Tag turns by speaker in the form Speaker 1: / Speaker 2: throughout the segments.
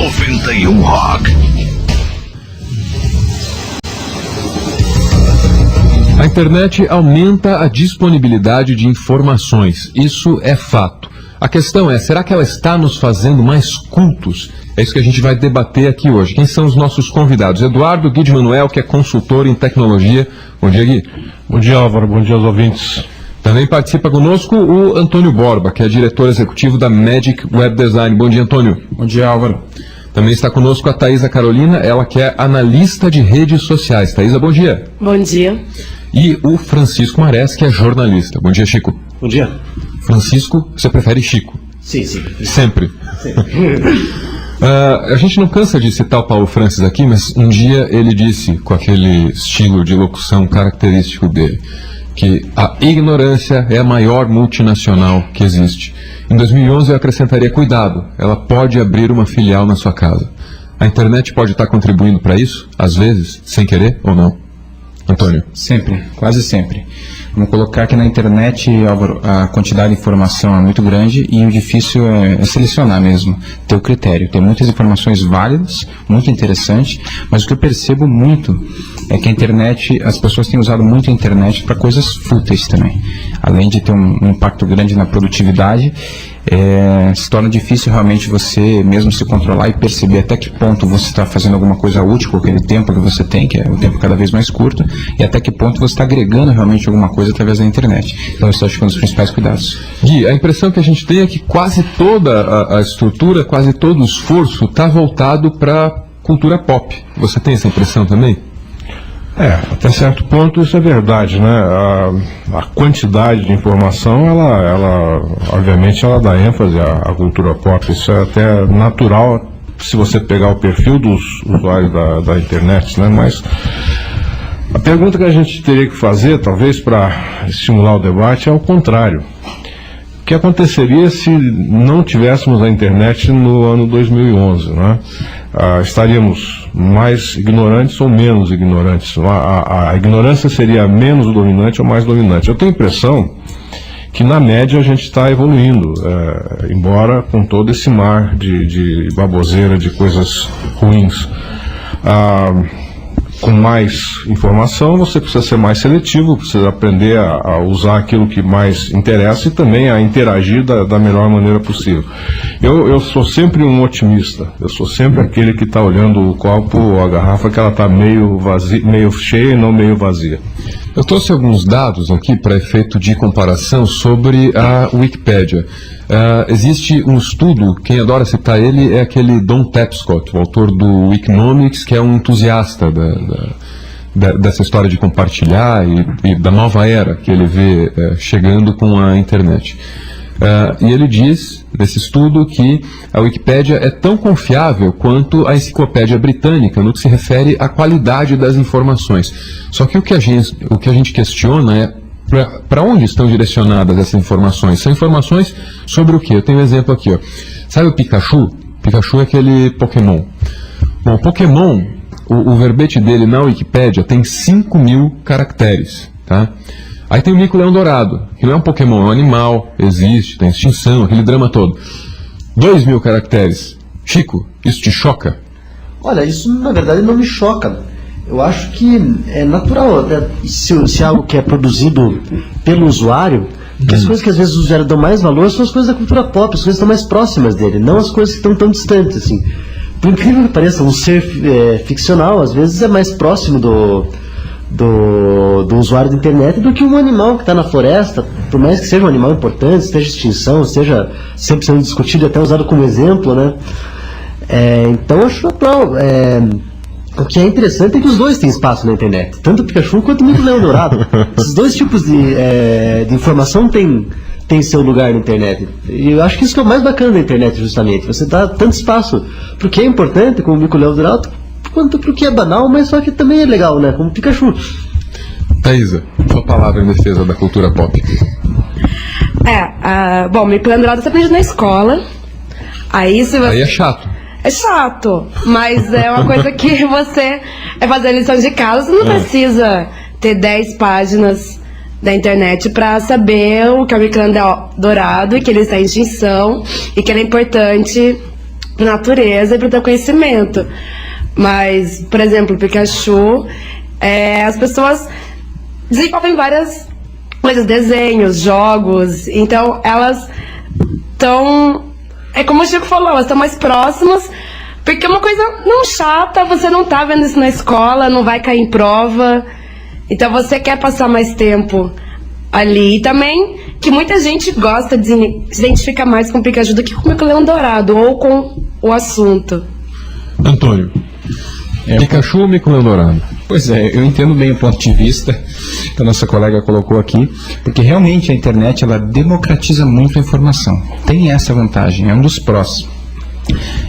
Speaker 1: 91 Rock.
Speaker 2: A internet aumenta a disponibilidade de informações, isso é fato. A questão é, será que ela está nos fazendo mais cultos? É isso que a gente vai debater aqui hoje. Quem são os nossos convidados? Eduardo Gui de Manuel, que é consultor em tecnologia. Bom dia, Gui.
Speaker 3: Bom dia, Álvaro. Bom dia aos ouvintes.
Speaker 2: Também participa conosco o Antônio Borba, que é diretor executivo da Magic Web Design. Bom dia, Antônio.
Speaker 4: Bom dia, Álvaro.
Speaker 2: Também está conosco a Thaisa Carolina, ela que é analista de redes sociais. Thaisa, bom dia.
Speaker 5: Bom dia.
Speaker 2: E o Francisco Marés, que é jornalista. Bom dia, Chico.
Speaker 6: Bom dia.
Speaker 2: Francisco, você prefere Chico?
Speaker 6: Sim.
Speaker 2: Sempre. A gente não cansa de citar o Paulo Francis aqui, mas um dia ele disse, com aquele estilo de locução característico dele, que a ignorância é a maior multinacional que existe. Em 2011 eu acrescentaria cuidado, ela pode abrir uma filial na sua casa. A internet pode estar contribuindo para isso, às vezes, sem querer ou não? Antônio?
Speaker 4: Sempre, quase sempre. Vamos colocar que na internet, Álvaro, a quantidade de informação é muito grande e o difícil é selecionar mesmo, ter o critério. Tem muitas informações válidas, muito interessantes, mas o que eu percebo muito é que a internet, as pessoas têm usado muito a internet para coisas fúteis também. Além de ter um impacto grande na produtividade, se torna difícil realmente você mesmo se controlar e perceber até que ponto você está fazendo alguma coisa útil com aquele tempo que você tem, que é o tempo cada vez mais curto, e até que ponto você está agregando realmente alguma coisa através da internet. Então, isso acho que é um dos principais cuidados.
Speaker 2: Gui, a impressão que a gente tem é que quase toda a estrutura, quase todo o esforço está voltado para cultura pop. Você tem essa impressão também?
Speaker 3: Até certo ponto isso é verdade, né? A quantidade de informação, ela obviamente, ela dá ênfase à cultura pop. Isso é até natural se você pegar o perfil dos usuários da internet, né? Mas a pergunta que a gente teria que fazer, talvez para estimular o debate, é o contrário. O que aconteceria se não tivéssemos a internet no ano 2011, né? Estaríamos mais ignorantes ou menos ignorantes? A ignorância seria menos dominante ou mais dominante? Eu tenho a impressão que na média a gente está evoluindo, embora com todo esse mar de baboseira, de coisas ruins. Com mais informação, você precisa ser mais seletivo, precisa aprender a usar aquilo que mais interessa e também a interagir da melhor maneira possível. Eu sou sempre um otimista, eu sou sempre aquele que está olhando o copo ou a garrafa que ela está meio vazia, meio cheia e não meio vazia.
Speaker 2: Eu trouxe alguns dados aqui para efeito de comparação sobre a Wikipédia. Existe um estudo, quem adora citar ele é aquele Don Tapscott, o autor do Wikinomics, que é um entusiasta dessa história de compartilhar e da nova era que ele vê chegando com a internet. E ele diz, nesse estudo, que a Wikipédia é tão confiável quanto a enciclopédia britânica no que se refere à qualidade das informações. Só que o que a gente questiona é para onde estão direcionadas essas informações? São informações sobre o quê? Eu tenho um exemplo aqui, ó. Sabe o Pikachu? Pikachu é aquele Pokémon. Bom, o Pokémon, o verbete dele na Wikipédia tem 5.000 caracteres, tá? Aí tem o mico-leão dourado, que não é um Pokémon, é um animal, existe, tem extinção, aquele drama todo. 2.000 caracteres. Chico, isso te choca?
Speaker 6: Olha, isso na verdade não me choca. Eu acho que é natural, né? Se algo que é produzido pelo usuário, que as coisas que às vezes os usuários dão mais valor são as coisas da cultura pop, as coisas que estão mais próximas dele, não as coisas que estão tão distantes, assim. Por incrível que pareça, um ser ficcional às vezes é mais próximo do usuário da internet do que um animal que está na floresta, por mais que seja um animal importante, esteja em extinção, esteja sempre sendo discutido e até usado como exemplo, né? Então eu acho natural. O que é interessante é que os dois têm espaço na internet, tanto o Pikachu quanto o mico-leão dourado. Esses dois tipos de informação têm seu lugar na internet. E eu acho que isso que é o mais bacana da internet, justamente. Você dá tanto espaço para o que é importante, como o mico-leão dourado, quanto para o que é banal, mas só que também é legal, né? Como o Pikachu.
Speaker 2: Thaisa, sua palavra em defesa da cultura pop.
Speaker 5: Bom, o mico-leão dourado você aprende na escola. Aí
Speaker 2: é chato.
Speaker 5: É chato, mas é uma coisa que você é fazer lição de casa, você não precisa ter 10 páginas da internet para saber o que é o mico-leão dourado e que ele está em extinção e que ele é importante natureza e pro teu conhecimento. Mas, por exemplo, o Pikachu, as pessoas desenvolvem várias coisas, desenhos, jogos, então elas estão, como o Chico falou, elas estão mais próximas, porque é uma coisa não chata, você não tá vendo isso na escola, não vai cair em prova, então você quer passar mais tempo ali. E também que muita gente gosta de se identificar mais com o Pikachu do que com o Leão Dourado, ou com o assunto.
Speaker 2: Antônio, Pikachu ou Mico Leão Dourado?
Speaker 4: Pois é, eu entendo bem o ponto de vista que a nossa colega colocou aqui, porque realmente a internet ela democratiza muito a informação. Tem essa vantagem, é um dos prós.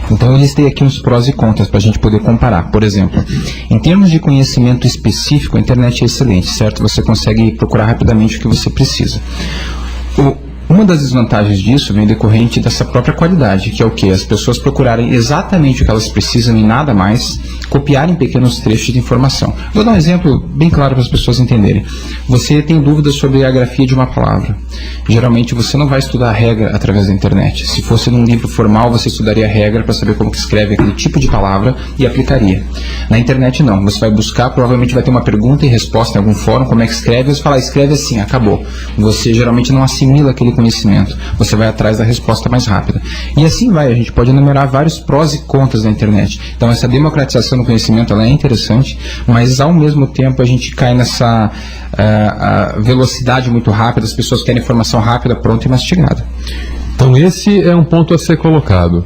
Speaker 4: Então eu listei aqui uns prós e contras para a gente poder comparar. Por exemplo, em termos de conhecimento específico, a internet é excelente, certo? Você consegue procurar rapidamente o que você precisa. Uma das desvantagens disso vem decorrente dessa própria qualidade, que é o que? As pessoas procurarem exatamente o que elas precisam e nada mais, copiarem pequenos trechos de informação. Vou dar um exemplo bem claro para as pessoas entenderem. Você tem dúvidas sobre a grafia de uma palavra. Geralmente você não vai estudar a regra através da internet. Se fosse num livro formal, você estudaria a regra para saber como que escreve aquele tipo de palavra e aplicaria. Na internet não. Você vai buscar, provavelmente vai ter uma pergunta e resposta em algum fórum, como é que escreve, você fala, escreve assim, acabou. Você geralmente não assimila aquele conhecimento. Você vai atrás da resposta mais rápida. E assim vai, a gente pode enumerar vários prós e contras da internet. Então essa democratização do conhecimento ela é interessante, mas ao mesmo tempo a gente cai nessa velocidade muito rápida, as pessoas querem informação rápida, pronta e mastigada.
Speaker 2: Então esse é um ponto a ser colocado,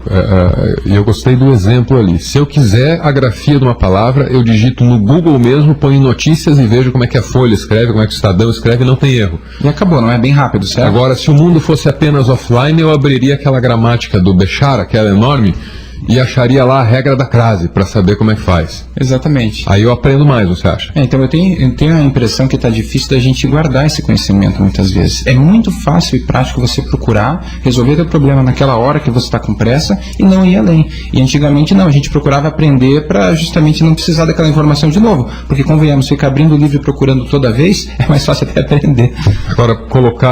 Speaker 2: e eu gostei do exemplo ali. Se eu quiser a grafia de uma palavra, eu digito no Google mesmo, ponho notícias e vejo como é que a Folha escreve, como é que o Estadão escreve, não tem erro.
Speaker 4: E acabou, não é bem rápido, certo?
Speaker 2: Agora, se o mundo fosse apenas offline, eu abriria aquela gramática do Bechara, aquela enorme, e acharia lá a regra da crase, para saber como é que faz.
Speaker 4: Exatamente.
Speaker 2: Aí eu aprendo mais, você acha?
Speaker 4: Então eu tenho a impressão que está difícil da gente guardar esse conhecimento muitas vezes. É muito fácil e prático você procurar, resolver o problema naquela hora que você está com pressa e não ir além. E antigamente não, a gente procurava aprender para justamente não precisar daquela informação de novo. Porque convenhamos, ficar abrindo o livro e procurando toda vez é mais fácil até aprender.
Speaker 2: Agora,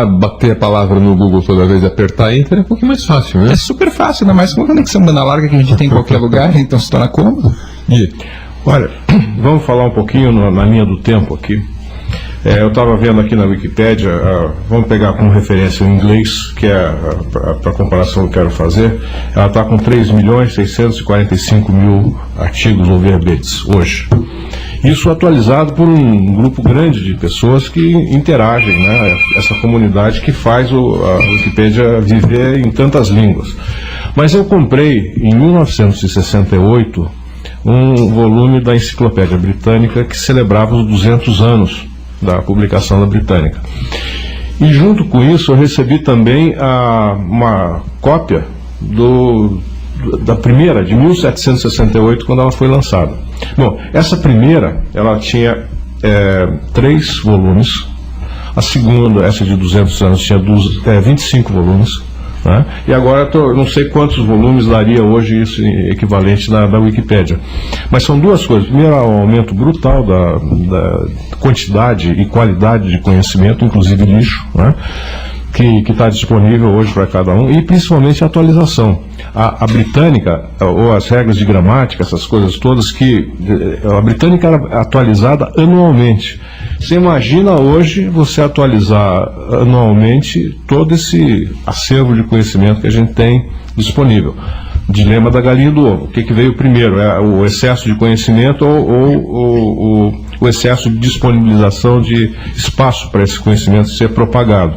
Speaker 2: bater a palavra no Google toda vez e apertar Enter é um pouquinho mais fácil, né?
Speaker 4: É super fácil, ainda mais com uma conexão banda larga que a gente tem em qualquer lugar, então se torna cômodo.
Speaker 3: Olha, vamos falar um pouquinho na linha do tempo aqui. Eu estava vendo aqui na Wikipédia, vamos pegar como referência o inglês, que é para comparação que eu quero fazer. Ela está com 3.645.000 artigos ou verbetes hoje. Isso atualizado por um grupo grande de pessoas que interagem, né? Essa comunidade que faz a Wikipédia viver em tantas línguas. Mas eu comprei, em 1968, um volume da Enciclopédia Britânica que celebrava os 200 anos da publicação da Britânica. E junto com isso eu recebi também uma cópia da primeira, de 1768, quando ela foi lançada. Bom, essa primeira, ela tinha 3 volumes. A segunda, essa de 200 anos, tinha 25 volumes. Né? E agora não sei quantos volumes daria hoje isso equivalente da Wikipédia. Mas são duas coisas. Primeiro, o aumento brutal da quantidade e qualidade de conhecimento, inclusive lixo, né? Que está disponível hoje para cada um, e principalmente a atualização. A britânica, ou as regras de gramática, essas coisas todas, a britânica era atualizada anualmente. Você imagina hoje você atualizar anualmente todo esse acervo de conhecimento que a gente tem disponível. Dilema da galinha e do ovo. O que veio primeiro? O excesso de conhecimento ou o excesso de disponibilização de espaço para esse conhecimento ser propagado?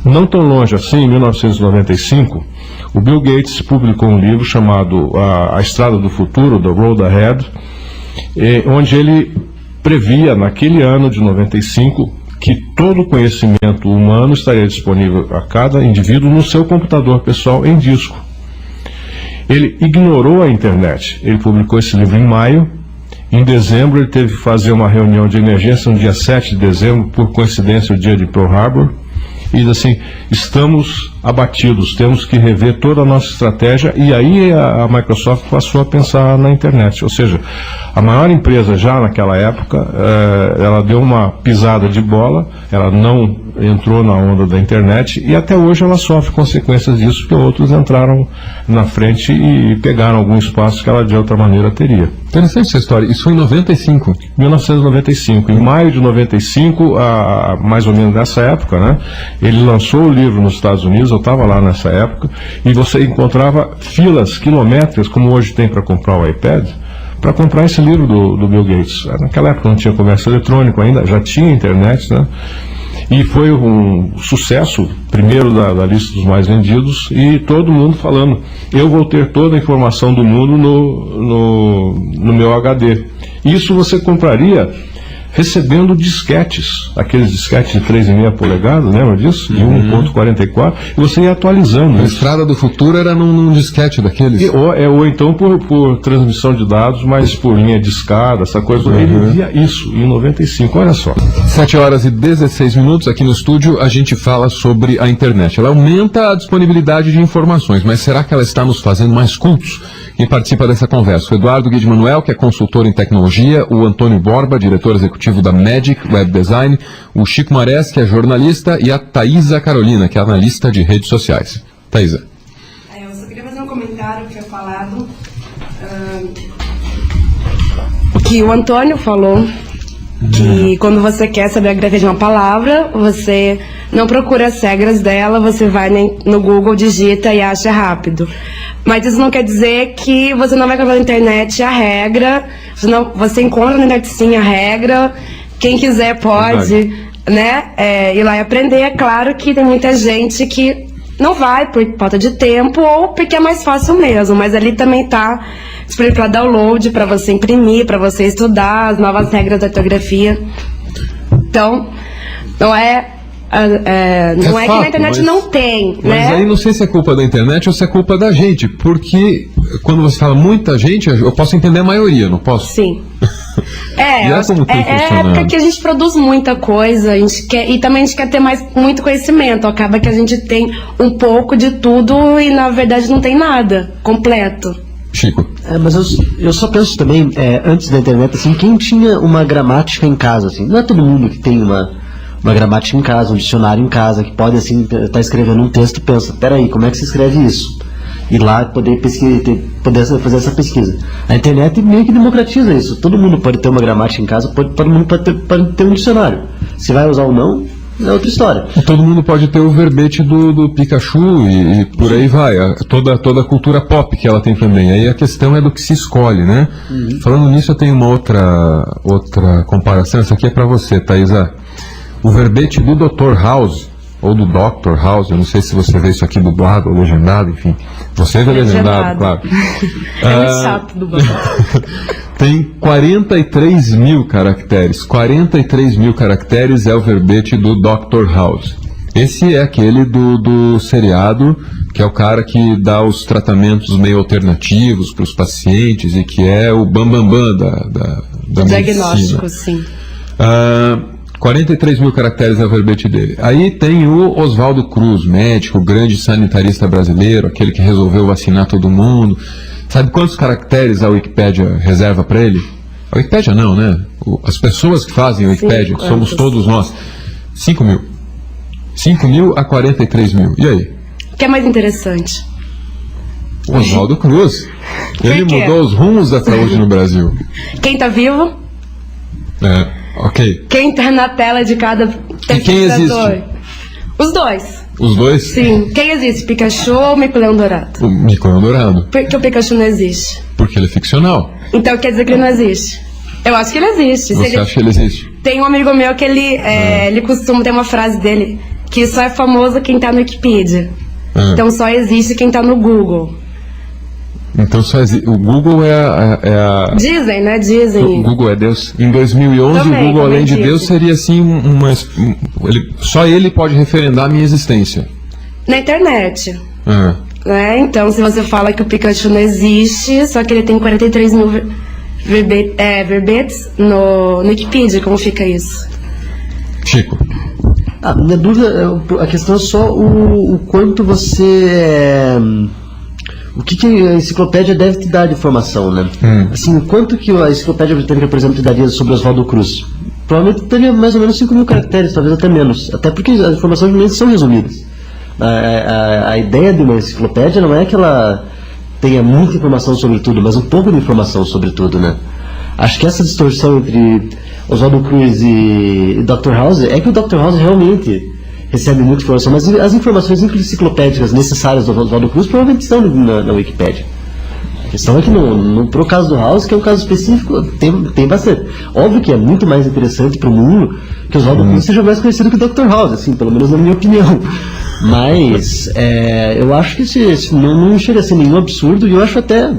Speaker 3: Não tão longe assim, em 1995, o Bill Gates publicou um livro chamado A Estrada do Futuro, The Road Ahead, onde ele previa, naquele ano de 95, que todo o conhecimento humano estaria disponível a cada indivíduo no seu computador pessoal em disco. Ele ignorou a internet. Ele publicou esse livro em maio. Em dezembro ele teve que fazer uma reunião de emergência no dia 7 de dezembro, por coincidência o dia de Pearl Harbor. E diz assim, estamos abatidos, temos que rever toda a nossa estratégia. E aí a Microsoft passou a pensar na internet. Ou seja, a maior empresa já naquela época, ela deu uma pisada de bola, ela não entrou na onda da internet e até hoje ela sofre consequências disso, porque outros entraram na frente e pegaram algum espaço que ela de outra maneira teria.
Speaker 2: Interessante essa história. Isso foi em 95.
Speaker 3: 1995. Em maio de 95, mais ou menos nessa época, né, ele lançou o livro nos Estados Unidos, eu estava lá nessa época, e você encontrava filas quilométricas, como hoje tem para comprar o iPad, para comprar esse livro do Bill Gates. Naquela época não tinha comércio eletrônico ainda, já tinha internet, né? E foi um sucesso, primeiro da lista dos mais vendidos, e todo mundo falando, eu vou ter toda a informação do mundo no meu HD. Isso você compraria recebendo disquetes, aqueles disquetes de 3,5 polegadas, lembra disso? De 1.44, e você ia atualizando.
Speaker 2: A Estrada do Futuro era num disquete daqueles.
Speaker 3: Ou então por transmissão de dados, mas por linha de escada, essa coisa. Ele via isso em 95, olha só.
Speaker 2: 7h16, aqui no estúdio a gente fala sobre a internet. Ela aumenta a disponibilidade de informações, mas será que ela está nos fazendo mais cultos? Quem participa dessa conversa? O Eduardo Guide Manuel, que é consultor em tecnologia, o Antônio Borba, diretor executivo da Magic Web Design, o Chico Marés, que é jornalista, e a Thaisa Carolina, que é analista de redes sociais. Thaisa.
Speaker 5: Eu só queria fazer um comentário que foi falado, que o Antônio falou, que quando você quer saber a grafia de uma palavra, você não procura as regras dela, você vai no Google, digita e acha rápido. Mas isso não quer dizer que você não vai encontrar na internet a regra, você encontra na internet sim a regra, quem quiser pode, né, ir lá e aprender. É claro que tem muita gente que não vai por falta de tempo ou porque é mais fácil mesmo, mas ali também tá disponível para download, para você imprimir, para você estudar as novas regras da ortografia. Então, não é que na internet não tem, né?
Speaker 2: Mas aí não sei se é culpa da internet ou se é culpa da gente, porque quando você fala muita gente, eu posso entender a maioria, não posso?
Speaker 5: Sim.
Speaker 2: É
Speaker 5: época que a gente produz muita coisa, a gente quer, e também a gente quer ter muito conhecimento. Acaba que a gente tem um pouco de tudo e na verdade não tem nada completo.
Speaker 2: Chico.
Speaker 6: Mas eu só penso também, antes da internet, assim, quem tinha uma gramática em casa, assim, não é todo mundo que tem uma gramática em casa, um dicionário em casa, que pode, assim, estar escrevendo um texto e pensa, peraí, como é que se escreve isso? Ir lá poder fazer essa pesquisa. A internet meio que democratiza isso. Todo mundo pode ter uma gramática em casa, todo mundo pode ter um dicionário. Se vai usar ou não, é outra história.
Speaker 2: E todo mundo pode ter o verbete do Pikachu e por aí vai. Toda a cultura pop que ela tem também. Aí a questão é do que se escolhe, né? Falando nisso, eu tenho uma outra comparação. Essa aqui é para você, Thaisa. O verbete do Dr. House, ou do Dr. House, eu não sei se você vê isso aqui dublado ou legendado, enfim. Você vê legendado, claro.
Speaker 5: É muito chato dublado.
Speaker 2: Tem 43 mil caracteres. 43 mil caracteres é o verbete do Dr. House. Esse é aquele do seriado, que é o cara que dá os tratamentos meio alternativos para os pacientes e que é o bambambam da
Speaker 5: diagnóstico,
Speaker 2: medicina.
Speaker 5: Sim.
Speaker 2: 43 mil caracteres é o verbete dele. Aí tem o Oswaldo Cruz, médico, grande sanitarista brasileiro, aquele que resolveu vacinar todo mundo. Sabe quantos caracteres a Wikipédia reserva para ele? A Wikipédia não, né? As pessoas que fazem a Wikipédia, somos todos nós. 5 mil. 5 mil a 43 mil. E aí?
Speaker 5: O que é mais interessante?
Speaker 2: O Oswaldo Cruz. Ele mudou os rumos da saúde no Brasil.
Speaker 5: Quem tá vivo?
Speaker 2: Ok.
Speaker 5: Quem tá na tela de cada
Speaker 2: E quem existe?
Speaker 5: Os dois.
Speaker 2: Os dois?
Speaker 5: Sim. Quem existe? Pikachu ou Mico-Leão Dourado?
Speaker 2: O Mico-Leão Dourado.
Speaker 5: Por que o Pikachu não existe?
Speaker 2: Porque ele é ficcional.
Speaker 5: Então quer dizer que ele não existe? Eu acho que ele existe.
Speaker 2: Você acha que ele existe?
Speaker 5: Tem um amigo meu que ele costuma ter uma frase dele, que só é famoso quem tá no Wikipedia. Então só existe quem tá no Google.
Speaker 2: Então o Google é a...
Speaker 5: Dizem, né? Dizem.
Speaker 2: O Google é Deus. Em 2011, também, o Google, além de Deus, seria assim só ele pode referendar a minha existência.
Speaker 5: Na internet. Né? Então, se você fala que o Pikachu não existe, só que ele tem 43 mil verbetes no Wikipedia, como fica isso?
Speaker 2: Chico.
Speaker 6: Minha dúvida, a questão é só o quanto você... O que a enciclopédia deve te dar de informação, né? Assim, quanto que a enciclopédia britânica, por exemplo, te daria sobre Oswaldo Cruz? provavelmente teria mais ou menos 5.000 caracteres, talvez até menos. Até porque as informações geralmente são resumidas. A ideia de uma enciclopédia não é que ela tenha muita informação sobre tudo, mas um pouco de informação sobre tudo, né? Acho que essa distorção entre Oswaldo Cruz e Dr. House é que o Dr. House realmente recebe muita informação, mas as informações enciclopédicas necessárias do Oswaldo Cruz provavelmente estão na Wikipédia. A questão é que pro caso do House, que é um caso específico, tem bastante. Óbvio que é muito mais interessante para o mundo que o Oswaldo Cruz seja mais conhecido que o Dr. House, assim, pelo menos na minha opinião. Mas eu acho que não chega a ser nenhum absurdo, e eu acho até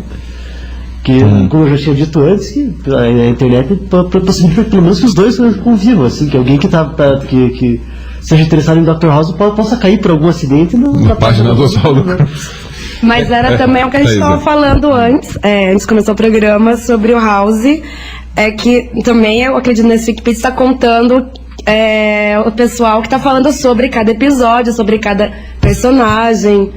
Speaker 6: que, como eu já tinha dito antes, que a internet possibilita pelo menos que os dois convivam, assim, que alguém que seja interessado em Dr. House possa cair por algum acidente na
Speaker 2: página do Oswaldo Cruz.
Speaker 5: Mas era também o que a gente estava falando antes de começar o programa, sobre o House, que também eu acredito nesse Wikipedia está contando o pessoal que está falando sobre cada episódio, sobre cada personagem.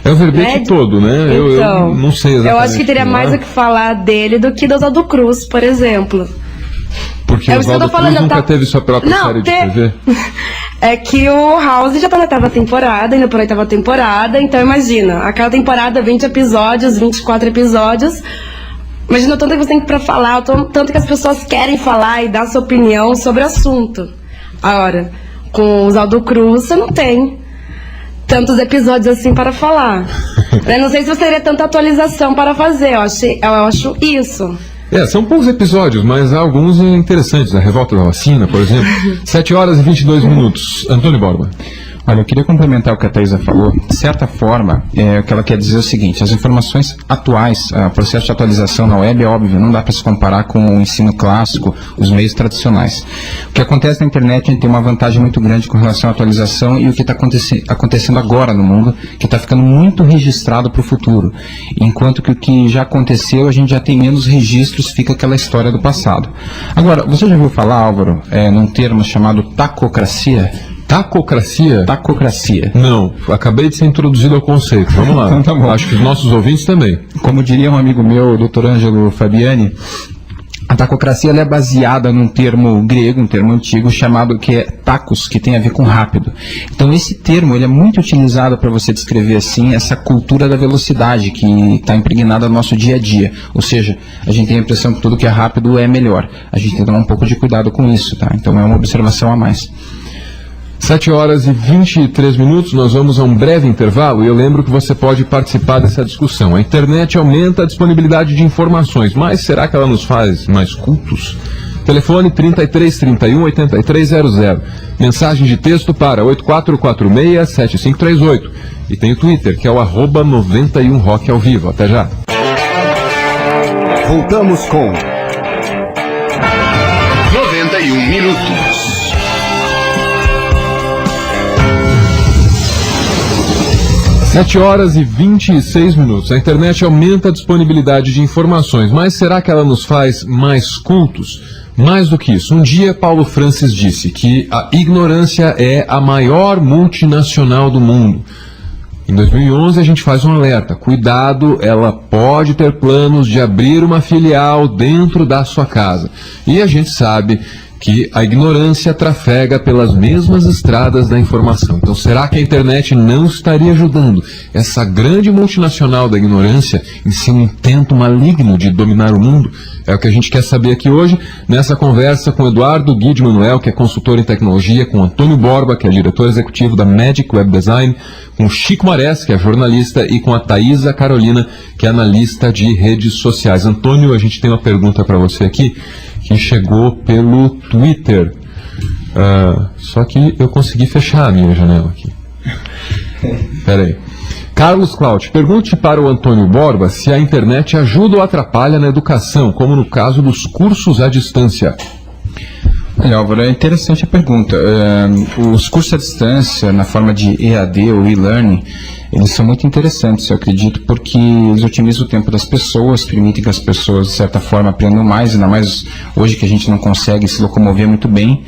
Speaker 2: É o verbete todo, né?
Speaker 5: Então,
Speaker 2: eu não sei exatamente.
Speaker 5: Eu acho que teria mais o que falar dele do que do Oswaldo Cruz, por exemplo.
Speaker 2: Porque o Oswaldo Cruz nunca teve sua própria série de TV?
Speaker 5: É que o House já tá na oitava temporada, indo pra oitava temporada, então imagina, aquela temporada, 20 episódios, 24 episódios, imagina o tanto que você tem pra falar, o tanto que as pessoas querem falar e dar sua opinião sobre o assunto. Agora, com o Oswaldo Cruz, você não tem tantos episódios assim para falar. Eu não sei se você teria tanta atualização para fazer, eu acho isso.
Speaker 2: São poucos episódios, mas há alguns interessantes. A Revolta da Vacina, por exemplo. 7 horas e 22 minutos. Antônio Borba.
Speaker 4: Olha, eu queria complementar o que a Thaisa falou. De certa forma, o que ela quer dizer é o seguinte: as informações atuais, o processo de atualização na web é óbvio, não dá para se comparar com o ensino clássico, os meios tradicionais. O que acontece na internet, a gente tem uma vantagem muito grande com relação à atualização e o que está acontecendo agora no mundo, que está ficando muito registrado para o futuro. Enquanto que o que já aconteceu, a gente já tem menos registros, fica aquela história do passado. Agora, você já ouviu falar, Álvaro, num termo chamado tacocracia?
Speaker 2: Tacocracia?
Speaker 4: Tacocracia.
Speaker 2: Não, acabei de ser introduzido ao conceito. Vamos lá.
Speaker 4: Então, tá bom.
Speaker 2: Acho que os nossos ouvintes também.
Speaker 4: Como diria um amigo meu, o Dr. Ângelo Fabiani, a tacocracia ela é baseada num termo grego, um termo antigo, chamado que é tacos, que tem a ver com rápido. Então esse termo ele é muito utilizado para você descrever assim essa cultura da velocidade que está impregnada no nosso dia a dia. Ou seja, a gente tem a impressão que tudo que é rápido é melhor. A gente tem que tomar um pouco de cuidado com isso, tá? Então é uma observação a mais.
Speaker 2: 7 horas e 23 minutos, nós vamos a um breve intervalo e eu lembro que você pode participar dessa discussão. A internet aumenta a disponibilidade de informações, mas será que ela nos faz mais cultos? Telefone 33 31 8300. Mensagem de texto para 8446-7538. E tem o Twitter, que é o @91rock ao vivo. Até já.
Speaker 1: Voltamos com 91 minutos.
Speaker 2: 7 horas e 26 minutos. A internet aumenta a disponibilidade de informações, mas será que ela nos faz mais cultos? Mais do que isso, um dia Paulo Francis disse que a ignorância é a maior multinacional do mundo. Em 2011 a gente faz um alerta, cuidado, ela pode ter planos de abrir uma filial dentro da sua casa. E a gente sabe que a ignorância trafega pelas mesmas estradas da informação. Então, será que a internet não estaria ajudando essa grande multinacional da ignorância em seu intento maligno de dominar o mundo? É o que a gente quer saber aqui hoje, nessa conversa com Eduardo Guide Manuel, que é consultor em tecnologia, com Antônio Borba, que é diretor executivo da Magic Web Design, com Chico Marés, que é jornalista, e com a Thaisa Carolina, que é analista de redes sociais. Antônio, a gente tem uma pergunta para você aqui, que chegou pelo Twitter. Só que eu consegui fechar a minha janela aqui. Espera aí. Carlos Cláudio, pergunte para o Antônio Borba se a internet ajuda ou atrapalha na educação, como no caso dos cursos à distância.
Speaker 4: Olha, Álvaro, é interessante a pergunta. Os cursos à distância, na forma de EAD ou e-learning, eles são muito interessantes, eu acredito, porque eles otimizam o tempo das pessoas, permitem que as pessoas, de certa forma, aprendam mais, ainda mais hoje que a gente não consegue se locomover muito bem,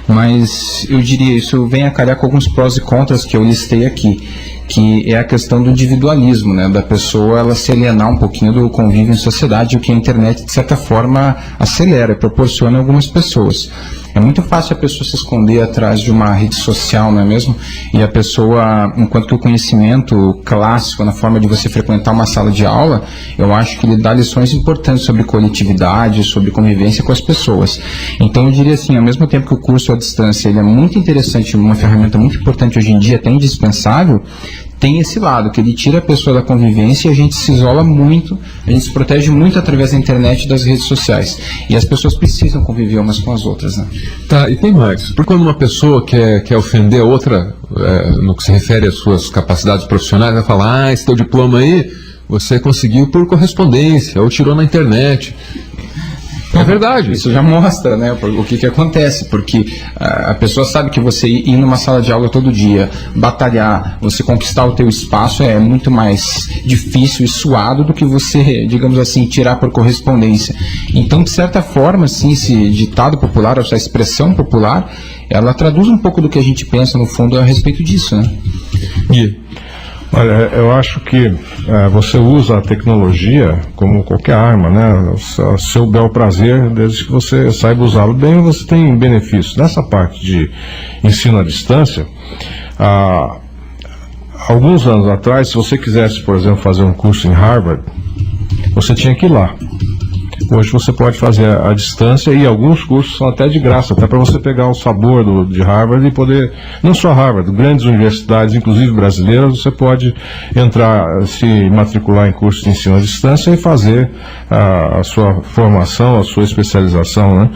Speaker 4: mas eu diria, isso vem a calhar com alguns prós e contras que eu listei aqui, que é a questão do individualismo, né, da pessoa ela se alienar um pouquinho do convívio em sociedade, o que a internet, de certa forma, acelera e proporciona a algumas pessoas. É muito fácil a pessoa se esconder atrás de uma rede social, não é mesmo? E a pessoa, enquanto que o conhecimento clássico, na forma de você frequentar uma sala de aula, eu acho que ele dá lições importantes sobre coletividade, sobre convivência com as pessoas. Então eu diria assim, ao mesmo tempo que o curso à distância ele é muito interessante, uma ferramenta muito importante hoje em dia, até indispensável, tem esse lado, que ele tira a pessoa da convivência e a gente se isola muito, a gente se protege muito através da internet e das redes sociais. E as pessoas precisam conviver umas com as outras, né?
Speaker 2: Tá, e tem mais. Porque quando uma pessoa quer ofender a outra, no que se refere às suas capacidades profissionais, vai falar, esse teu diploma aí, você conseguiu por correspondência, ou tirou na internet. É verdade.
Speaker 4: Isso já mostra, né, o que acontece, porque a pessoa sabe que você ir numa sala de aula todo dia, batalhar, você conquistar o teu espaço é muito mais difícil e suado do que você, digamos assim, tirar por correspondência. Então, de certa forma, assim, esse ditado popular, essa expressão popular, ela traduz um pouco do que a gente pensa, no fundo, a respeito disso, né?
Speaker 2: E
Speaker 3: Olha, eu acho que você usa a tecnologia como qualquer arma, né? A seu bel prazer, desde que você saiba usá-lo bem, você tem benefícios. Nessa parte de ensino à distância, alguns anos atrás, se você quisesse, por exemplo, fazer um curso em Harvard, você tinha que ir lá. Hoje você pode fazer à distância e alguns cursos são até de graça, até para você pegar o sabor de Harvard e poder, não só Harvard, grandes universidades, inclusive brasileiras, você pode entrar, se matricular em cursos de ensino à distância e fazer a sua formação, a sua especialização, né?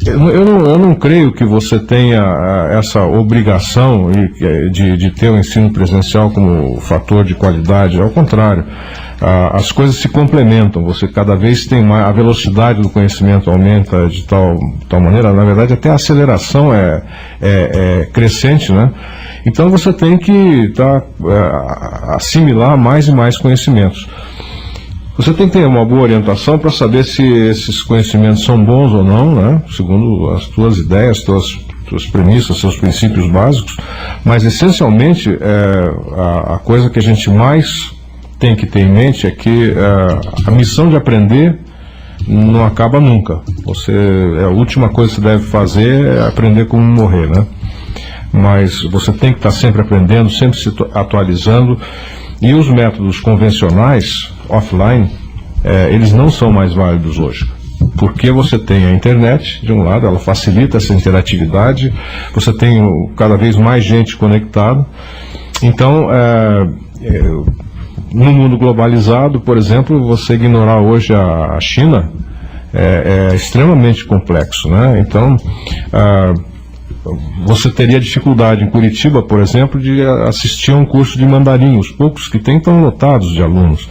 Speaker 3: Eu não creio que você tenha essa obrigação de ter o ensino presencial como fator de qualidade, ao contrário. As coisas se complementam, você cada vez tem mais, a velocidade do conhecimento aumenta de tal maneira, na verdade até a aceleração é crescente, né? Então você tem que assimilar mais e mais conhecimentos. Você tem que ter uma boa orientação para saber se esses conhecimentos são bons ou não, né? Segundo as tuas ideias, tuas premissas, seus princípios básicos, mas essencialmente a coisa que a gente mais tem que ter em mente é que a missão de aprender não acaba nunca. A última coisa que você deve fazer é aprender como morrer, né? Mas você tem que estar sempre aprendendo, sempre se atualizando, e os métodos convencionais, offline, eles não são mais válidos hoje. Porque você tem a internet, de um lado, ela facilita essa interatividade, você tem cada vez mais gente conectada. Então, no mundo globalizado, por exemplo, você ignorar hoje a China é extremamente complexo, né? Então, você teria dificuldade em Curitiba, por exemplo, de assistir a um curso de mandarim. Os poucos que tem estão lotados de alunos.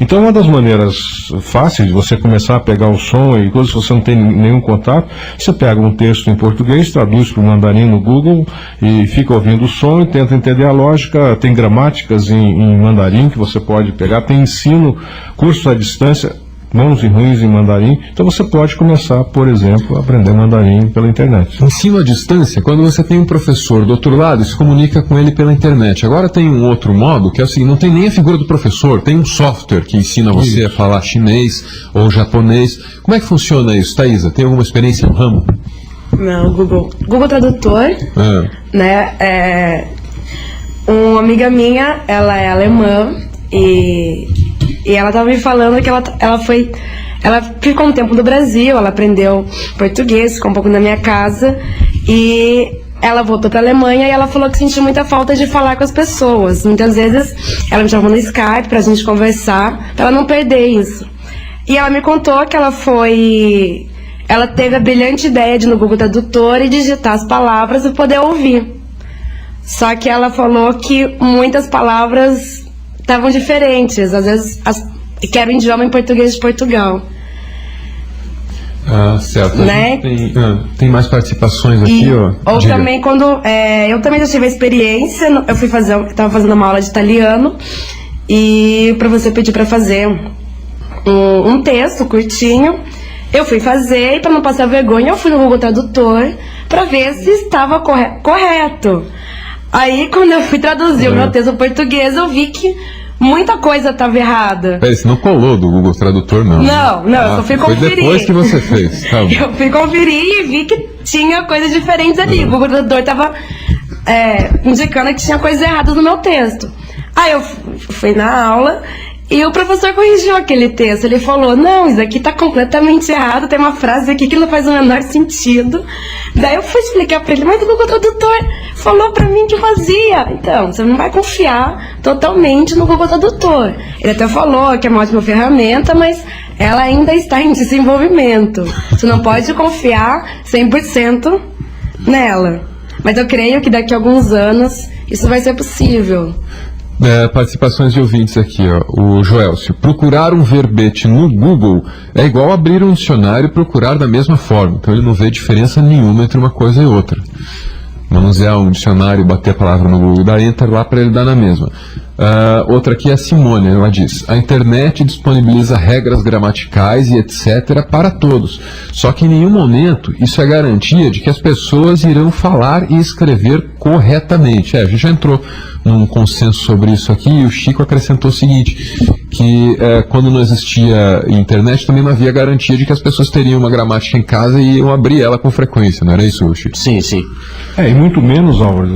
Speaker 3: Então, uma das maneiras fáceis de você começar a pegar o som, e coisas que você não tem nenhum contato, você pega um texto em português, traduz para o mandarim no Google e fica ouvindo o som e tenta entender a lógica. Tem gramáticas em mandarim que você pode pegar, tem ensino, cursos à distância, bons e ruins em mandarim. Então você pode começar, por exemplo, a aprender mandarim pela internet.
Speaker 2: Ensino à distância, quando você tem um professor do outro lado, se comunica com ele pela internet. Agora tem um outro modo, que é o seguinte, não tem nem a figura do professor, tem um software que ensina você a falar chinês ou japonês. Como é que funciona isso, Thaisa? Tem alguma experiência no ramo?
Speaker 5: Não, Google Tradutor, né? Uma amiga minha, ela é alemã e ela estava me falando que ela ficou um tempo no Brasil, ela aprendeu português, ficou um pouco na minha casa e ela voltou para a Alemanha e ela falou que sentiu muita falta de falar com as pessoas. Muitas vezes ela me chamava no Skype pra gente conversar, pra ela não perder isso. E ela me contou que ela teve a brilhante ideia de ir no Google Tradutor e digitar as palavras e poder ouvir. Só que ela falou que muitas palavras estavam diferentes, às vezes que era o idioma em português de Portugal.
Speaker 2: Certo.
Speaker 5: Né?
Speaker 2: Tem mais participações aqui, ó.
Speaker 5: Ou também quando eu também já tive a experiência, eu estava fazendo uma aula de italiano e para você pedir para fazer um texto curtinho, eu fui fazer e para não passar vergonha eu fui no Google Tradutor para ver se estava correto. Aí quando eu fui traduzir o meu texto em português, eu vi que muita coisa estava errada.
Speaker 2: Peraí, você não colou do Google Tradutor, não?
Speaker 5: Não, eu só fui
Speaker 2: foi
Speaker 5: conferir.
Speaker 2: depois que você fez. Tá bom.
Speaker 5: Eu fui conferir e vi que tinha coisas diferentes ali. O Google Tradutor estava indicando que tinha coisas erradas no meu texto. Aí eu fui na aula e o professor corrigiu aquele texto. Ele falou, não, isso aqui tá completamente errado, tem uma frase aqui que não faz o menor sentido. Daí eu fui explicar pra ele, mas o Google Tradutor falou pra mim que fazia. Então, você não vai confiar totalmente no Google Tradutor. Ele até falou que é uma ótima ferramenta, mas ela ainda está em desenvolvimento. Você não pode confiar 100% nela. Mas eu creio que daqui a alguns anos isso vai ser possível.
Speaker 2: Participações de ouvintes aqui, ó. O Joelcio. Procurar um verbete no Google é igual abrir um dicionário e procurar da mesma forma. Então ele não vê diferença nenhuma entre uma coisa e outra. Manusear um dicionário e bater a palavra no Google e dar Enter lá para ele dar na mesma. Outra aqui é a Simone, ela diz: a internet disponibiliza regras gramaticais e etc. para todos. Só que em nenhum momento isso é garantia de que as pessoas irão falar e escrever corretamente. A gente já entrou num consenso sobre isso aqui e o Chico acrescentou o seguinte, que quando não existia internet também não havia garantia de que as pessoas teriam uma gramática em casa e iam abrir ela com frequência, não era isso, Chico?
Speaker 6: Sim, sim.
Speaker 3: E muito menos, Álvaro,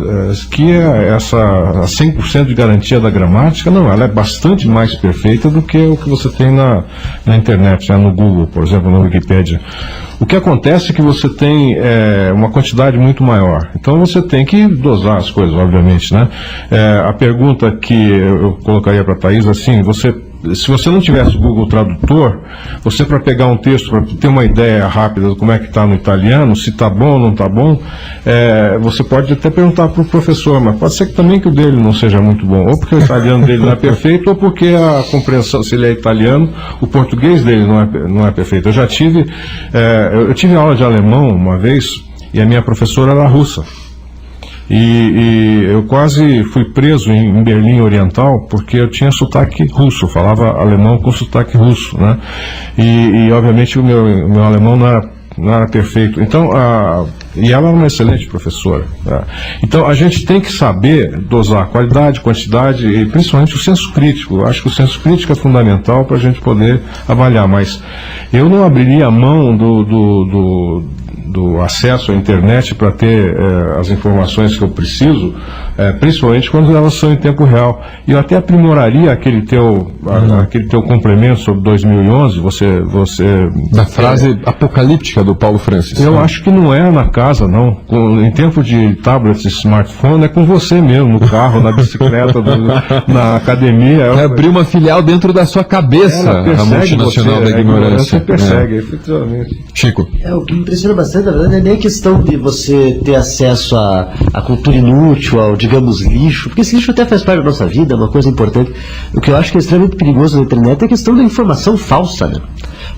Speaker 3: que essa 100% de garantia da gramática, não, ela é bastante mais perfeita do que o que você tem na internet, no Google, por exemplo, na Wikipédia. O que acontece é que você tem uma quantidade muito maior. Então você tem que dosar as coisas, obviamente, né? A pergunta que eu colocaria para a Thaís, assim, se você não tivesse o Google Tradutor, você, para pegar um texto, para ter uma ideia rápida de como é que está no italiano, se está bom ou não está bom, você pode até perguntar para o professor, mas pode ser que também que o dele não seja muito bom, ou porque o italiano dele não é perfeito, ou porque a compreensão, se ele é italiano, o português dele não é perfeito. Eu tive aula de alemão uma vez, e a minha professora era russa. E eu quase fui preso em Berlim Oriental porque eu tinha sotaque russo, falava alemão com sotaque russo, né? E obviamente o meu alemão não era perfeito. Então, e ela era uma excelente professora, né? Então a gente tem que saber dosar qualidade, quantidade e principalmente o senso crítico. Eu acho que o senso crítico é fundamental para a gente poder avaliar, mas eu não abriria a mão do acesso à internet para ter as informações que eu preciso, principalmente quando elas são em tempo real. E eu até aprimoraria aquele teu complemento sobre 2011,
Speaker 2: Da frase apocalíptica do Paulo Francis.
Speaker 3: Eu acho que não é na casa, não. Em tempo de tablets e smartphone, é com você mesmo, no carro, na bicicleta, na academia.
Speaker 2: Abrir uma filial dentro da sua cabeça, a multinacional da ignorância.
Speaker 3: Persegue, efetivamente.
Speaker 2: Chico.
Speaker 6: O que me impressiona bastante, na verdade, não é nem a questão de você ter acesso à cultura inútil, ao, digamos, lixo, porque esse lixo até faz parte da nossa vida, é uma coisa importante. O que eu acho que é extremamente perigoso na internet é a questão da informação falsa, né?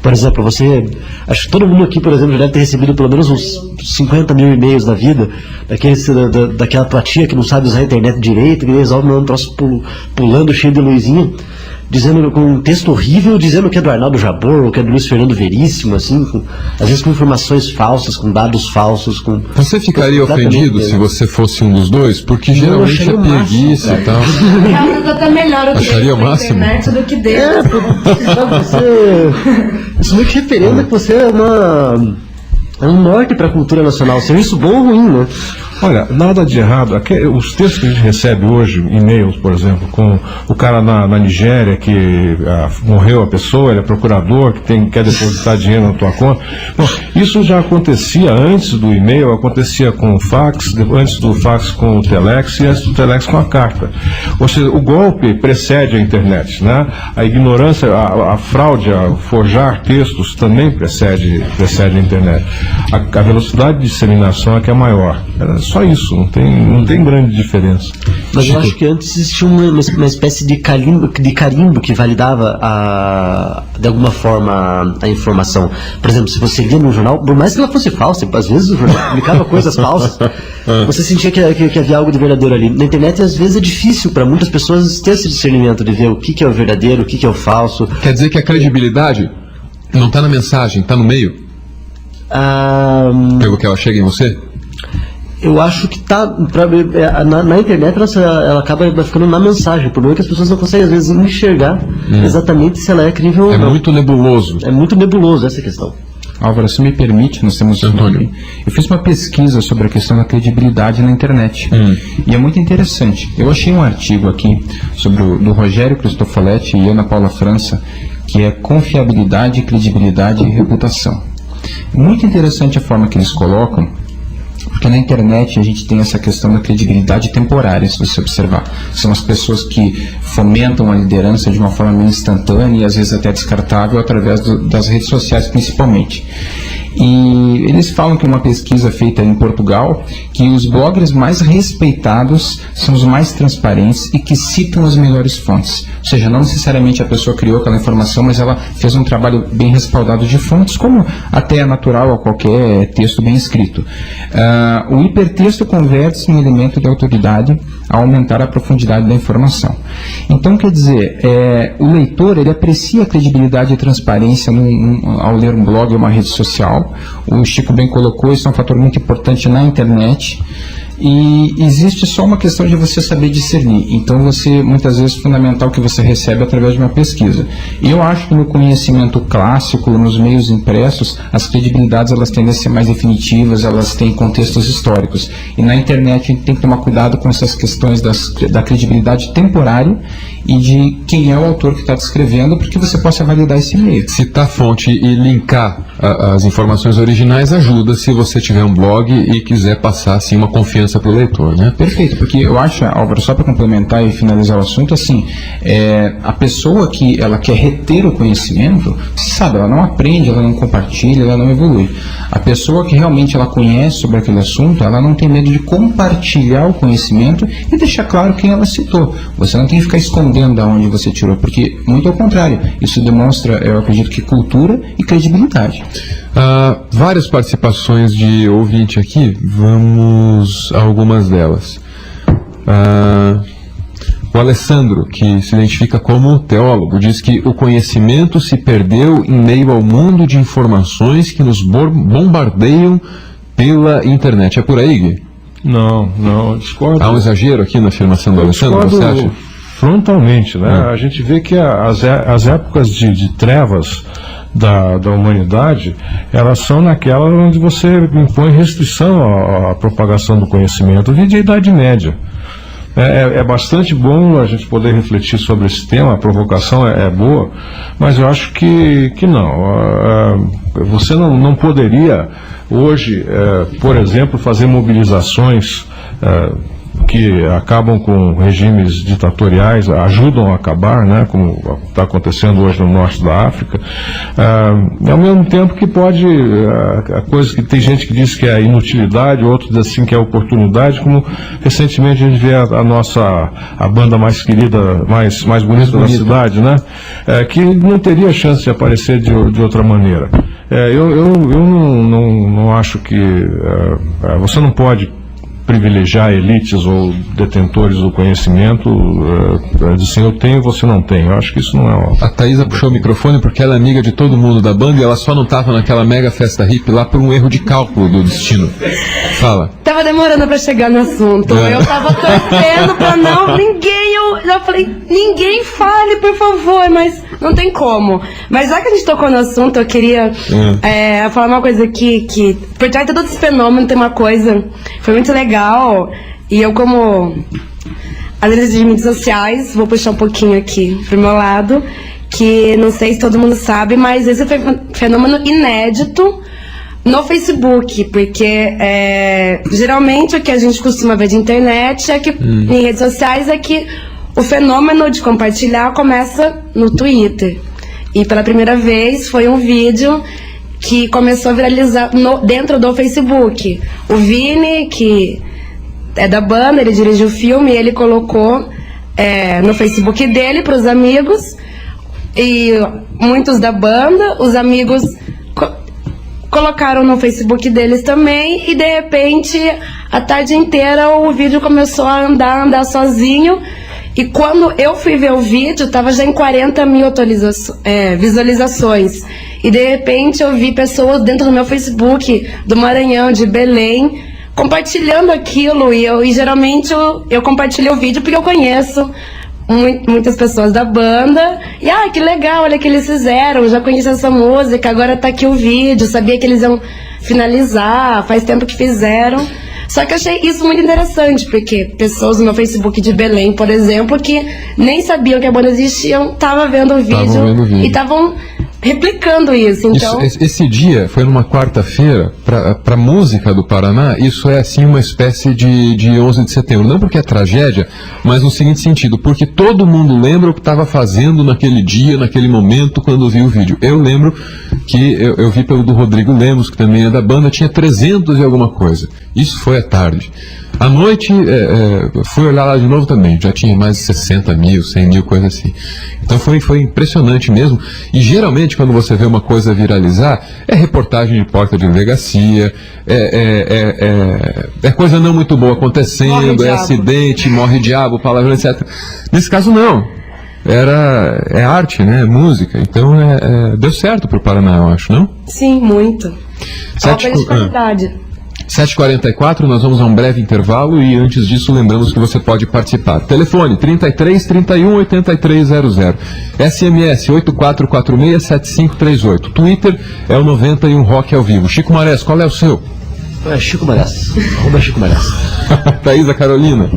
Speaker 6: Por exemplo, acho que todo mundo aqui, por exemplo, já deve ter recebido pelo menos uns 50 mil e-mails na vida, daquela tua tia que não sabe usar a internet direito, que resolve mandar um troço pulando cheio de luzinha, dizendo com um texto horrível, dizendo que é do Arnaldo Jabor, ou que é do Luiz Fernando Veríssimo, assim, às vezes com informações falsas, com dados falsos.
Speaker 2: Você ficaria ofendido se você fosse um dos dois? Porque geralmente é preguiça e tal.
Speaker 5: Realmente até melhor
Speaker 2: Acharia o máximo?
Speaker 5: internet do que dele.
Speaker 6: Isso meio que referenda que você é um norte para a cultura nacional, seja isso bom ou ruim, né?
Speaker 3: Olha, nada de errado. Os textos que a gente recebe hoje, e-mails, por exemplo, com o cara na Nigéria que morreu a pessoa, ele é procurador, que quer depositar dinheiro na tua conta. Bom, isso já acontecia antes do e-mail, acontecia com o fax, antes do fax com o telex e antes do telex com a carta. Ou seja, o golpe precede a internet, né? A ignorância, a fraude, a forjar textos também precede a internet. A velocidade de disseminação é que é maior. Só isso, não tem grande diferença.
Speaker 6: Mas eu acho que antes existia uma espécie de carimbo que validava de alguma forma a informação. Por exemplo, se você lia no jornal, por mais que ela fosse falsa, às vezes o jornal publicava coisas falsas, você sentia que havia algo de verdadeiro ali. Na internet, às vezes, é difícil para muitas pessoas ter esse discernimento de ver o que é o verdadeiro, o que é o falso.
Speaker 2: Quer dizer que a credibilidade não está na mensagem, está no meio? Pelo que ela chega em você?
Speaker 6: Eu acho que na internet ela acaba ficando na mensagem, por meio que as pessoas não conseguem às vezes enxergar exatamente se ela é crível ou não.
Speaker 2: É muito nebuloso.
Speaker 6: É muito nebuloso essa questão.
Speaker 4: Álvaro, se me permite, nós temos
Speaker 2: Antônio.
Speaker 4: Eu fiz uma pesquisa sobre a questão da credibilidade na internet. E é muito interessante. Eu achei um artigo aqui sobre do Rogério Cristofoletti e Ana Paula França, que é Confiabilidade, Credibilidade e Reputação. Muito interessante a forma que eles colocam, porque na internet a gente tem essa questão da credibilidade temporária, se você observar. São as pessoas que fomentam a liderança de uma forma meio instantânea e às vezes até descartável através das redes sociais principalmente. E eles falam que uma pesquisa feita em Portugal, que os bloggers mais respeitados são os mais transparentes e que citam as melhores fontes. Ou seja, não necessariamente a pessoa criou aquela informação, mas ela fez um trabalho bem respaldado de fontes, como até é natural a qualquer texto bem escrito. O hipertexto converte-se em um elemento de autoridade a aumentar a profundidade da informação. Então, quer dizer, o leitor ele aprecia a credibilidade e transparência ao ler um blog ou uma rede social. O Chico bem colocou, isso é um fator muito importante na internet. E existe só uma questão de você saber discernir. Então, muitas vezes, fundamental que você recebe através de uma pesquisa. E eu acho que no conhecimento clássico, nos meios impressos, as credibilidades elas tendem a ser mais definitivas, elas têm contextos históricos. E na internet a gente tem que tomar cuidado com essas questões da credibilidade temporária e de quem é o autor que está descrevendo, porque você possa validar esse meio.
Speaker 2: Citar a fonte e linkar as informações originais ajuda se você tiver um blog e quiser passar assim, uma confiança para o leitor, né?
Speaker 4: Perfeito, porque eu acho, Álvaro, só para complementar e finalizar o assunto, assim, a pessoa que ela quer reter o conhecimento, sabe, ela não aprende, ela não compartilha, ela não evolui. A pessoa que realmente ela conhece sobre aquele assunto, ela não tem medo de compartilhar o conhecimento e deixar claro quem ela citou. Você não tem que ficar escondendo de onde você tirou, porque, muito ao contrário, isso demonstra, eu acredito que cultura e credibilidade.
Speaker 2: Várias participações de ouvinte aqui, vamos a algumas delas. O Alessandro, que se identifica como teólogo, diz que o conhecimento se perdeu em meio ao mundo de informações que nos bombardeiam pela internet. É por aí, Gui?
Speaker 3: Não, discordo.
Speaker 2: Há um exagero aqui na afirmação do Alessandro, você acha?
Speaker 3: Frontalmente, né? A gente vê que as épocas de trevas da humanidade, elas são naquelas onde você impõe restrição à propagação do conhecimento, vide a Idade Média. É bastante bom a gente poder refletir sobre esse tema, a provocação é boa, mas eu acho que não. Você não poderia hoje, por exemplo, fazer mobilizações que acabam com regimes ditatoriais, ajudam a acabar, né, como está acontecendo hoje no norte da África, ao mesmo tempo que pode, a coisa que tem gente que diz que é inutilidade, outros dizem assim que é oportunidade, como recentemente a gente vê a banda mais querida, mais bonita da cidade, né, que não teria chance de aparecer de outra maneira. Eu não acho que você não pode privilegiar elites ou detentores do conhecimento, assim, eu tenho, você não tem. Eu acho que isso não é uma...
Speaker 2: A Thaisa puxou o microfone porque ela é amiga de todo mundo da banda e ela só não estava naquela mega festa hippie lá por um erro de cálculo do destino. Fala.
Speaker 5: Tava demorando pra chegar no assunto. Eu tava torcendo pra eu falei, ninguém fale, por favor, mas não tem como. Mas já que a gente tocou no assunto, eu queria falar uma coisa que por trás de todo esse fenômeno tem uma coisa, foi muito legal, e eu como analista de mídias sociais, vou puxar um pouquinho aqui pro meu lado, que não sei se todo mundo sabe, mas esse foi um fenômeno inédito no Facebook, porque geralmente o que a gente costuma ver de internet é que em redes sociais é que o fenômeno de compartilhar começa no Twitter. E pela primeira vez foi um vídeo que começou a viralizar dentro do Facebook. O Vini, que é da banda, ele dirigiu o filme e ele colocou no Facebook dele para os amigos. E muitos da banda, os amigos colocaram no Facebook deles também. E de repente, a tarde inteira, o vídeo começou a andar sozinho. E quando eu fui ver o vídeo, tava já em 40 mil visualizações. E de repente eu vi pessoas dentro do meu Facebook, do Maranhão, de Belém, compartilhando aquilo, e geralmente eu compartilho o vídeo porque eu conheço muitas pessoas da banda, e que legal, olha o que eles fizeram, já conheço essa música, agora tá aqui o vídeo, sabia que eles iam finalizar, faz tempo que fizeram. Só que eu achei isso muito interessante, porque pessoas no meu Facebook de Belém, por exemplo, que nem sabiam que a banda existia, estavam vendo o vídeo e estavam replicando isso. Então,
Speaker 2: esse dia foi numa quarta-feira, para música do Paraná, isso é assim uma espécie de 11 de setembro. Não porque é tragédia, mas no seguinte sentido, porque todo mundo lembra o que estava fazendo naquele dia, naquele momento, quando viu o vídeo. Eu lembro que eu vi pelo do Rodrigo Lemos, que também é da banda, tinha 300 e alguma coisa. Isso foi à tarde. À noite, fui olhar lá de novo também, já tinha mais de 60 mil, 100 mil, coisa assim. Então foi impressionante mesmo. E geralmente, quando você vê uma coisa viralizar, é reportagem de porta de delegacia, é coisa não muito boa acontecendo, é acidente, morre diabo, palavrão, etc. Nesse caso, não. É arte, né? É música. Então, deu certo pro Paraná, eu acho, não?
Speaker 5: Sim, muito. É uma coisa de qualidade.
Speaker 2: 7h44, nós vamos a um breve intervalo e antes disso lembramos que você pode participar. Telefone 33 31 8300. SMS 84467538. Twitter é o 91 Rock ao vivo. Chico Marés, qual é o seu?
Speaker 6: Chico Marés. Chico Marés.
Speaker 2: Thaisa Carolina.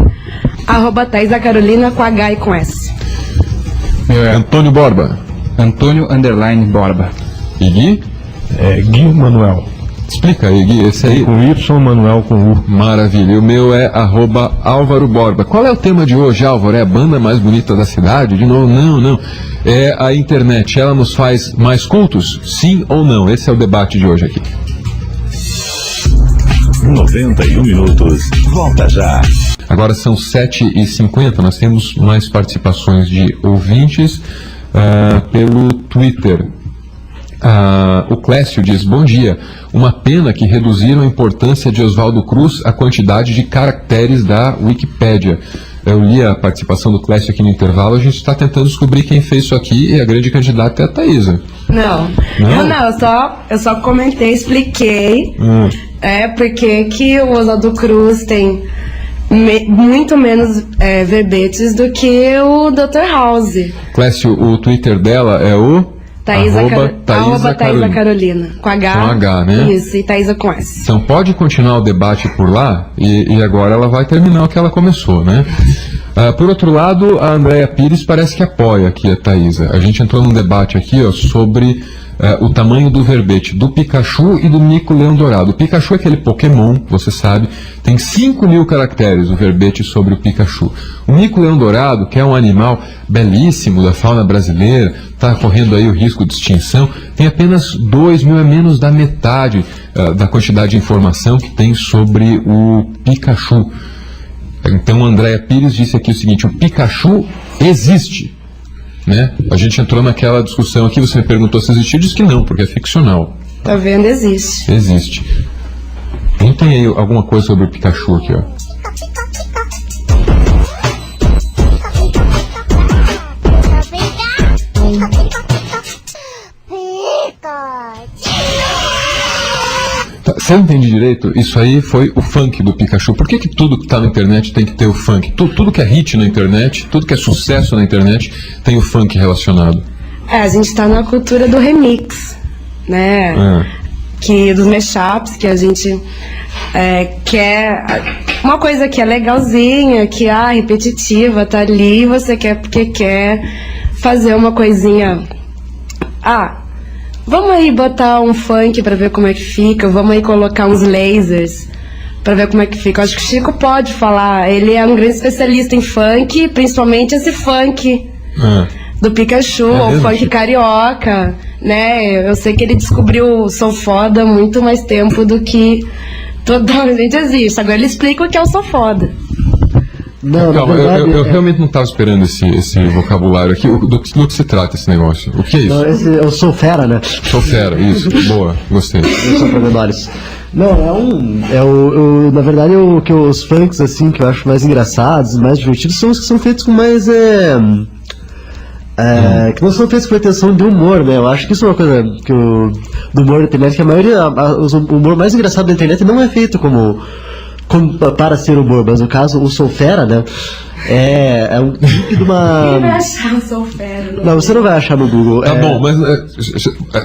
Speaker 5: @Thaisa Carolina com H e com S.
Speaker 2: Antônio Borba.
Speaker 4: Antônio_Borba.
Speaker 2: E Gui?
Speaker 3: Gui Manuel.
Speaker 2: Explica aí, Gui, esse aí.
Speaker 3: Com Y, Manuel com U.
Speaker 2: Maravilha. O meu é @Álvaro Borba. Qual é o tema de hoje, Álvaro? É a banda mais bonita da cidade? De novo, não. É a internet. Ela nos faz mais cultos? Sim ou não? Esse é o debate de hoje aqui.
Speaker 1: 91 minutos. Volta já.
Speaker 2: Agora são 7h50. Nós temos mais participações de ouvintes pelo Twitter. O Clécio diz: bom dia, uma pena que reduziram a importância de Oswaldo Cruz a quantidade de caracteres da Wikipédia. Eu li a participação do Clécio aqui no intervalo, a gente está tentando descobrir quem fez isso aqui e a grande candidata é a Thaisa.
Speaker 5: Eu só comentei, expliquei porque que o Oswaldo Cruz tem muito menos verbetes do que o Dr. House.
Speaker 2: Clécio, o Twitter dela é o...
Speaker 5: Thaisa Carolina. Com H.
Speaker 2: Com H, né?
Speaker 5: Isso, e Thaisa com S.
Speaker 2: Então pode continuar o debate por lá e agora ela vai terminar o que ela começou, né? Por outro lado, a Andréia Pires parece que apoia aqui a Thaisa. A gente entrou num debate aqui sobre o tamanho do verbete do Pikachu e do Mico Leão Dourado. O Pikachu é aquele Pokémon, você sabe, tem 5.000 caracteres o verbete sobre o Pikachu. O Mico Leão Dourado, que é um animal belíssimo da fauna brasileira, está correndo aí o risco de extinção, tem apenas 2.000, é menos da metade da quantidade de informação que tem sobre o Pikachu. Então, a Andréia Pires disse aqui o seguinte: o Pikachu existe. Né? A gente entrou naquela discussão aqui, você me perguntou se existiu, eu disse que não, porque é ficcional.
Speaker 5: Tá vendo? Existe.
Speaker 2: Existe. Quem tem aí alguma coisa sobre o Pikachu aqui, ó? Você não entende direito? Isso aí foi o funk do Pikachu. Por que tudo que está na internet tem que ter o funk? Tudo que é hit na internet, tudo que é sucesso na internet, tem o funk relacionado.
Speaker 5: A gente está na cultura do remix, né? Dos mashups, que a gente quer uma coisa que é legalzinha, que é repetitiva, tá ali, você quer porque quer fazer uma coisinha... vamos aí botar um funk pra ver como é que fica, vamos aí colocar uns lasers pra ver como é que fica. Eu acho que o Chico pode falar, ele é um grande especialista em funk, principalmente esse funk do Pikachu, o funk carioca, né? Eu sei que ele descobriu o Sou Foda há muito mais tempo do que toda gente existe. Agora ele explica o que é o Sou Foda.
Speaker 6: Não,
Speaker 2: calma,
Speaker 6: verdade,
Speaker 2: eu realmente não estava esperando esse vocabulário aqui. Do que se trata esse negócio? O que é isso?
Speaker 6: Não, eu sou fera, né?
Speaker 2: Sou fera, isso. Boa, gostei.
Speaker 6: Eu sou para menores. Não, na verdade, que os funks, assim, que eu acho mais engraçados, mais divertidos, são os que são feitos com mais... que não são feitos com intenção de humor, né? Eu acho que isso é uma coisa do humor da internet, que a maioria... o humor mais engraçado da internet não é feito como para ser humor, mas no caso, o Soulfera, né? É um clipe de uma...
Speaker 5: Quem vai achar o Soulfera?
Speaker 6: Não, você não vai achar no Google.
Speaker 2: Tá bom, mas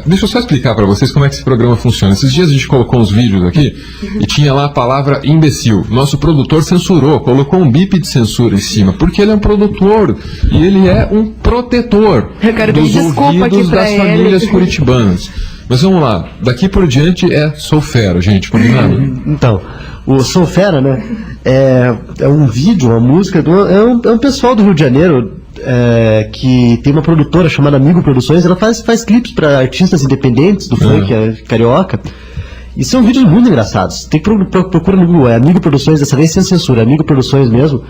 Speaker 2: deixa eu só explicar para vocês como é que esse programa funciona. Esses dias a gente colocou uns vídeos aqui e tinha lá a palavra imbecil. Nosso produtor censurou, colocou um bip de censura em cima, porque ele é um produtor e ele é um protetor
Speaker 5: Eu quero pedir
Speaker 2: dos
Speaker 5: desculpa aqui
Speaker 2: ouvidos
Speaker 5: pra
Speaker 2: das
Speaker 5: ele.
Speaker 2: famílias curitibanas. Mas vamos lá, daqui por diante é Soulfera, gente, combinado?
Speaker 6: Então, o Soulfera, né? É um vídeo, uma música, é um pessoal do Rio de Janeiro que tem uma produtora chamada Amigo Produções. Ela faz clipes para artistas independentes do funk carioca. E são vídeos muito engraçados. Tem que procurar no Google, Amigo Produções, dessa vez sem censura, Amigo Produções mesmo.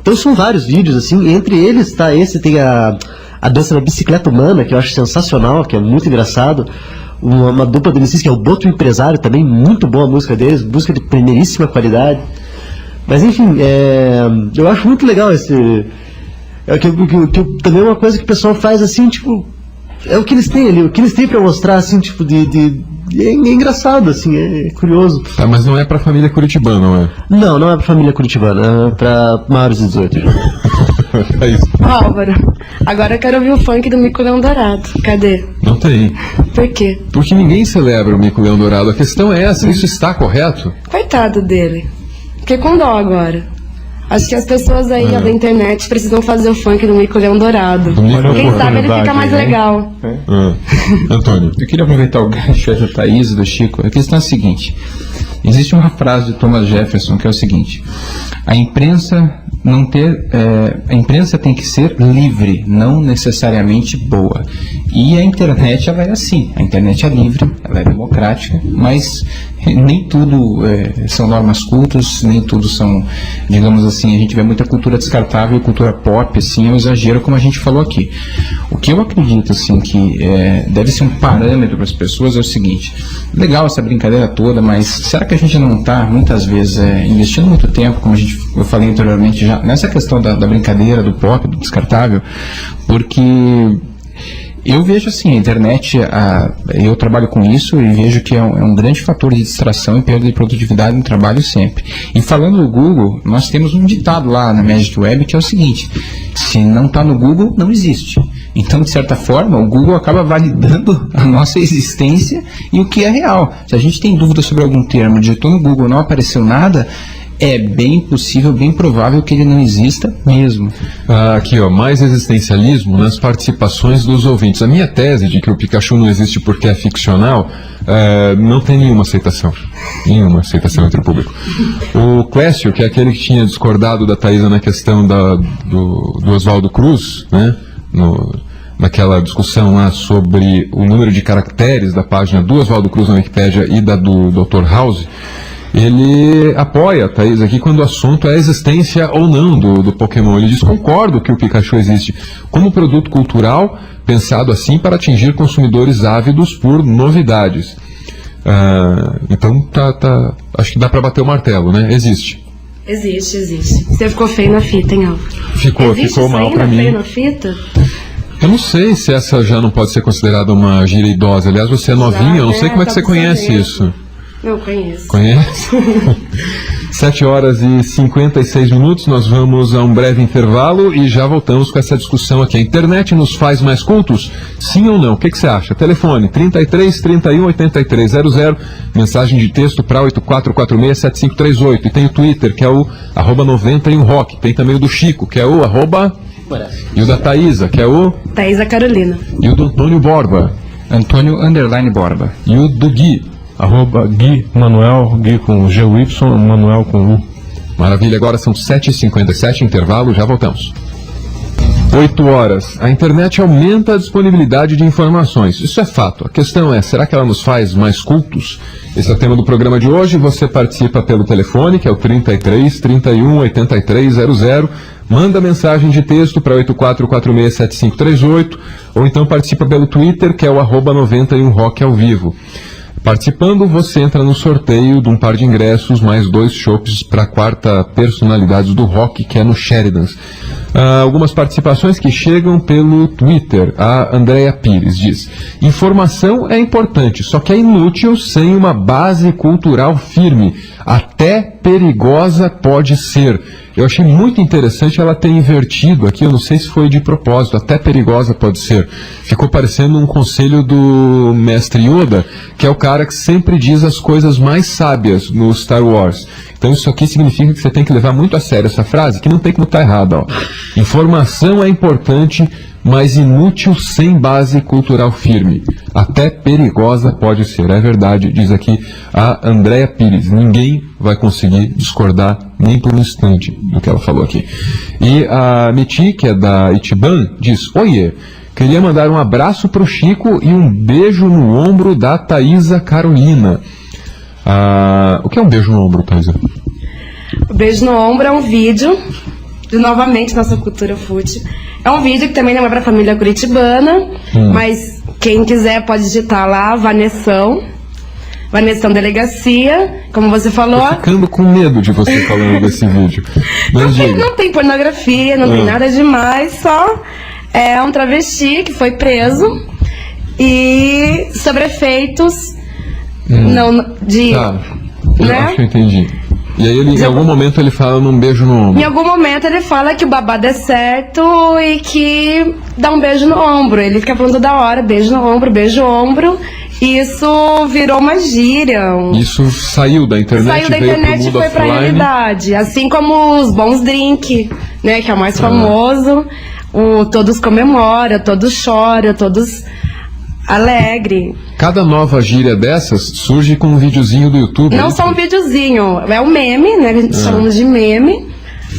Speaker 6: Então são vários vídeos, assim, entre eles tá esse, tem a dança da bicicleta humana, que eu acho sensacional, que é muito engraçado. Uma dupla de MCs que é o Boto Empresário, também muito boa a música deles, música de primeiríssima qualidade. Mas enfim, eu acho muito legal esse... também é uma coisa que o pessoal faz assim, tipo... É o que eles têm ali, o que eles têm pra mostrar, assim, tipo, é engraçado, assim, é curioso.
Speaker 2: Tá, mas não é pra família curitibana, não é?
Speaker 6: Não é pra família curitibana, é pra maiores de 18.
Speaker 2: É isso.
Speaker 5: Álvaro, agora eu quero ouvir o funk do Mico Leão Dourado. Cadê?
Speaker 2: Não tem.
Speaker 5: Por quê?
Speaker 2: Porque ninguém celebra o Mico Leão Dourado. A questão é essa, isso está correto?
Speaker 5: Coitado dele. Fiquei com dó agora. Acho que as pessoas aí da internet precisam fazer o funk do Mico Leão Dourado. Quem sabe ele fica mais legal.
Speaker 2: Antônio.
Speaker 4: Eu queria aproveitar o gancho da Thaís e do Chico. A questão é a seguinte: existe uma frase de Thomas Jefferson que é o seguinte: a imprensa tem que ser livre, não necessariamente boa. E a internet, ela é assim. A internet é livre, ela é democrática, mas nem tudo são normas cultas, nem tudo são, digamos assim, a gente vê muita cultura descartável, cultura pop, assim, é um exagero, como a gente falou aqui. O que eu acredito, assim, que deve ser um parâmetro para as pessoas é o seguinte: legal essa brincadeira toda, mas será que a gente não está, muitas vezes, investindo muito tempo, como eu falei anteriormente, já nessa questão da brincadeira, do pop, do descartável? Porque eu vejo assim, a internet, eu trabalho com isso e vejo que é um grande fator de distração e perda de produtividade no trabalho sempre. E falando do Google, nós temos um ditado lá na Magic Web que é o seguinte: se não está no Google, não existe. Então, de certa forma, o Google acaba validando a nossa existência e o que é real. Se a gente tem dúvida sobre algum termo, digitou no Google, não apareceu nada, é bem possível, bem provável que ele não exista mesmo.
Speaker 2: Aqui, ó, mais existencialismo nas participações dos ouvintes. A minha tese de que o Pikachu não existe porque é ficcional não tem nenhuma aceitação entre o público. O Clécio, que é aquele que tinha discordado da Thaisa na questão do Oswaldo Cruz, né, naquela discussão lá sobre o número de caracteres da página do Oswaldo Cruz na Wikipédia e da do Dr. House, ele apoia a Thaís aqui quando o assunto é a existência ou não do Pokémon. Ele diz: concordo que o Pikachu existe como produto cultural pensado assim para atingir consumidores ávidos por novidades. Então acho que dá para bater o martelo, né? Existe.
Speaker 5: Existe. Você ficou feio na fita, hein, Álvaro?
Speaker 2: Ficou mal para mim.
Speaker 5: Feio na fita?
Speaker 2: Eu não sei se essa já não pode ser considerada uma gíria idosa. Aliás, você é novinha, eu não sei como é que você conhece isso.
Speaker 5: Não conheço.
Speaker 2: Conhece? 7h56, nós vamos a um breve intervalo e já voltamos com essa discussão aqui. A internet nos faz mais cultos? Sim ou não? O que você acha? Telefone 33 31 83 00, mensagem de texto para 84467538. E tem o Twitter, que é o @91rock. Tem também o do Chico, que é o E o da Thaisa, que é o
Speaker 5: Thaisa Carolina.
Speaker 2: E o do Antônio Borba,
Speaker 4: Antônio_Borba.
Speaker 2: E o do Gui,
Speaker 3: @Gui Manuel, Gui com GY, Manuel com U.
Speaker 2: Maravilha, agora são 7h57, intervalo, já voltamos. 8h. A internet aumenta a disponibilidade de informações. Isso é fato. A questão é, será que ela nos faz mais cultos? Esse é o tema do programa de hoje. Você participa pelo telefone, que é o 33 31 83 00. Manda mensagem de texto para 84467538. Ou então participa pelo Twitter, que é o @91rock ao vivo. Participando, você entra no sorteio de um par de ingressos, mais 2 chopes para a quarta Personalidades do Rock, que é no Sheridans. Algumas participações que chegam pelo Twitter. A Andrea Pires diz: informação é importante, só que é inútil sem uma base cultural firme. Até perigosa pode ser. Eu achei muito interessante ela ter invertido aqui, eu não sei se foi de propósito, até perigosa pode ser. Ficou parecendo um conselho do mestre Yoda, que é o cara que sempre diz as coisas mais sábias no Star Wars. Então isso aqui significa que você tem que levar muito a sério essa frase, que não tem como estar errada. Ó. Informação é importante, mas inútil sem base cultural firme. Até perigosa pode ser. É verdade, diz aqui a Andrea Pires. Ninguém vai conseguir discordar nem por um instante do que ela falou aqui. E a Meti, que é da Itiban, diz: oiê, queria mandar um abraço para o Chico e um beijo no ombro da Thaisa Carolina. O que é um beijo no ombro, Thaisa?
Speaker 5: O beijo no ombro é um vídeo de, novamente, nossa cultura fútil. É um vídeo que também não é para a família curitibana, mas quem quiser pode digitar lá, Vanessão Delegacia, como você falou.
Speaker 2: Tô ficando com medo de você falando desse vídeo. Mas
Speaker 5: não tem pornografia, não tem nada demais, só é um travesti que foi preso e sobre efeitos não de...
Speaker 2: Tá,
Speaker 5: né?
Speaker 2: Acho que eu entendi. E aí em algum momento ele fala num beijo no ombro.
Speaker 5: Em algum momento ele fala que o babado é certo e que dá um beijo no ombro. Ele fica falando toda hora, beijo no ombro, beijo no ombro. E isso virou uma gíria.
Speaker 2: Isso saiu da internet,
Speaker 5: saiu da
Speaker 2: veio
Speaker 5: internet e
Speaker 2: pro mundo
Speaker 5: foi pra
Speaker 2: offline.
Speaker 5: realidade. Assim como os bons drink, né, que é o mais famoso. Todos comemoram, todos choram, todos alegre.
Speaker 2: Cada nova gíria dessas surge com um videozinho do YouTube.
Speaker 5: Não só um videozinho, é um meme, né? A gente chamamos de meme.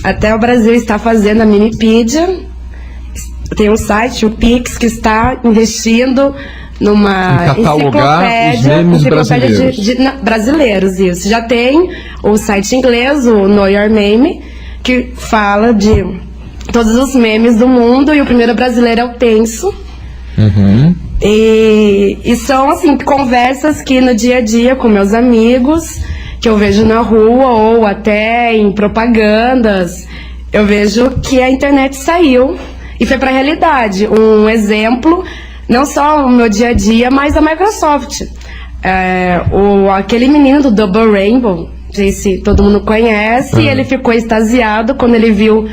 Speaker 5: Até o Brasil está fazendo a Minipídia. Tem um site, o Pix, que está investindo numa
Speaker 2: catalogar os memes brasileiros.
Speaker 5: Brasileiros, isso. Já tem o site inglês, o Know Your Meme, que fala de todos os memes do mundo, e o primeiro brasileiro é o Tenso. E são, assim, conversas que no dia a dia com meus amigos, que eu vejo na rua ou até em propagandas, eu vejo que a internet saiu e foi para a realidade. Um exemplo, não só o meu dia a dia, mas a Microsoft. Aquele menino do Double Rainbow, não sei se todo mundo conhece, ele ficou extasiado quando ele viu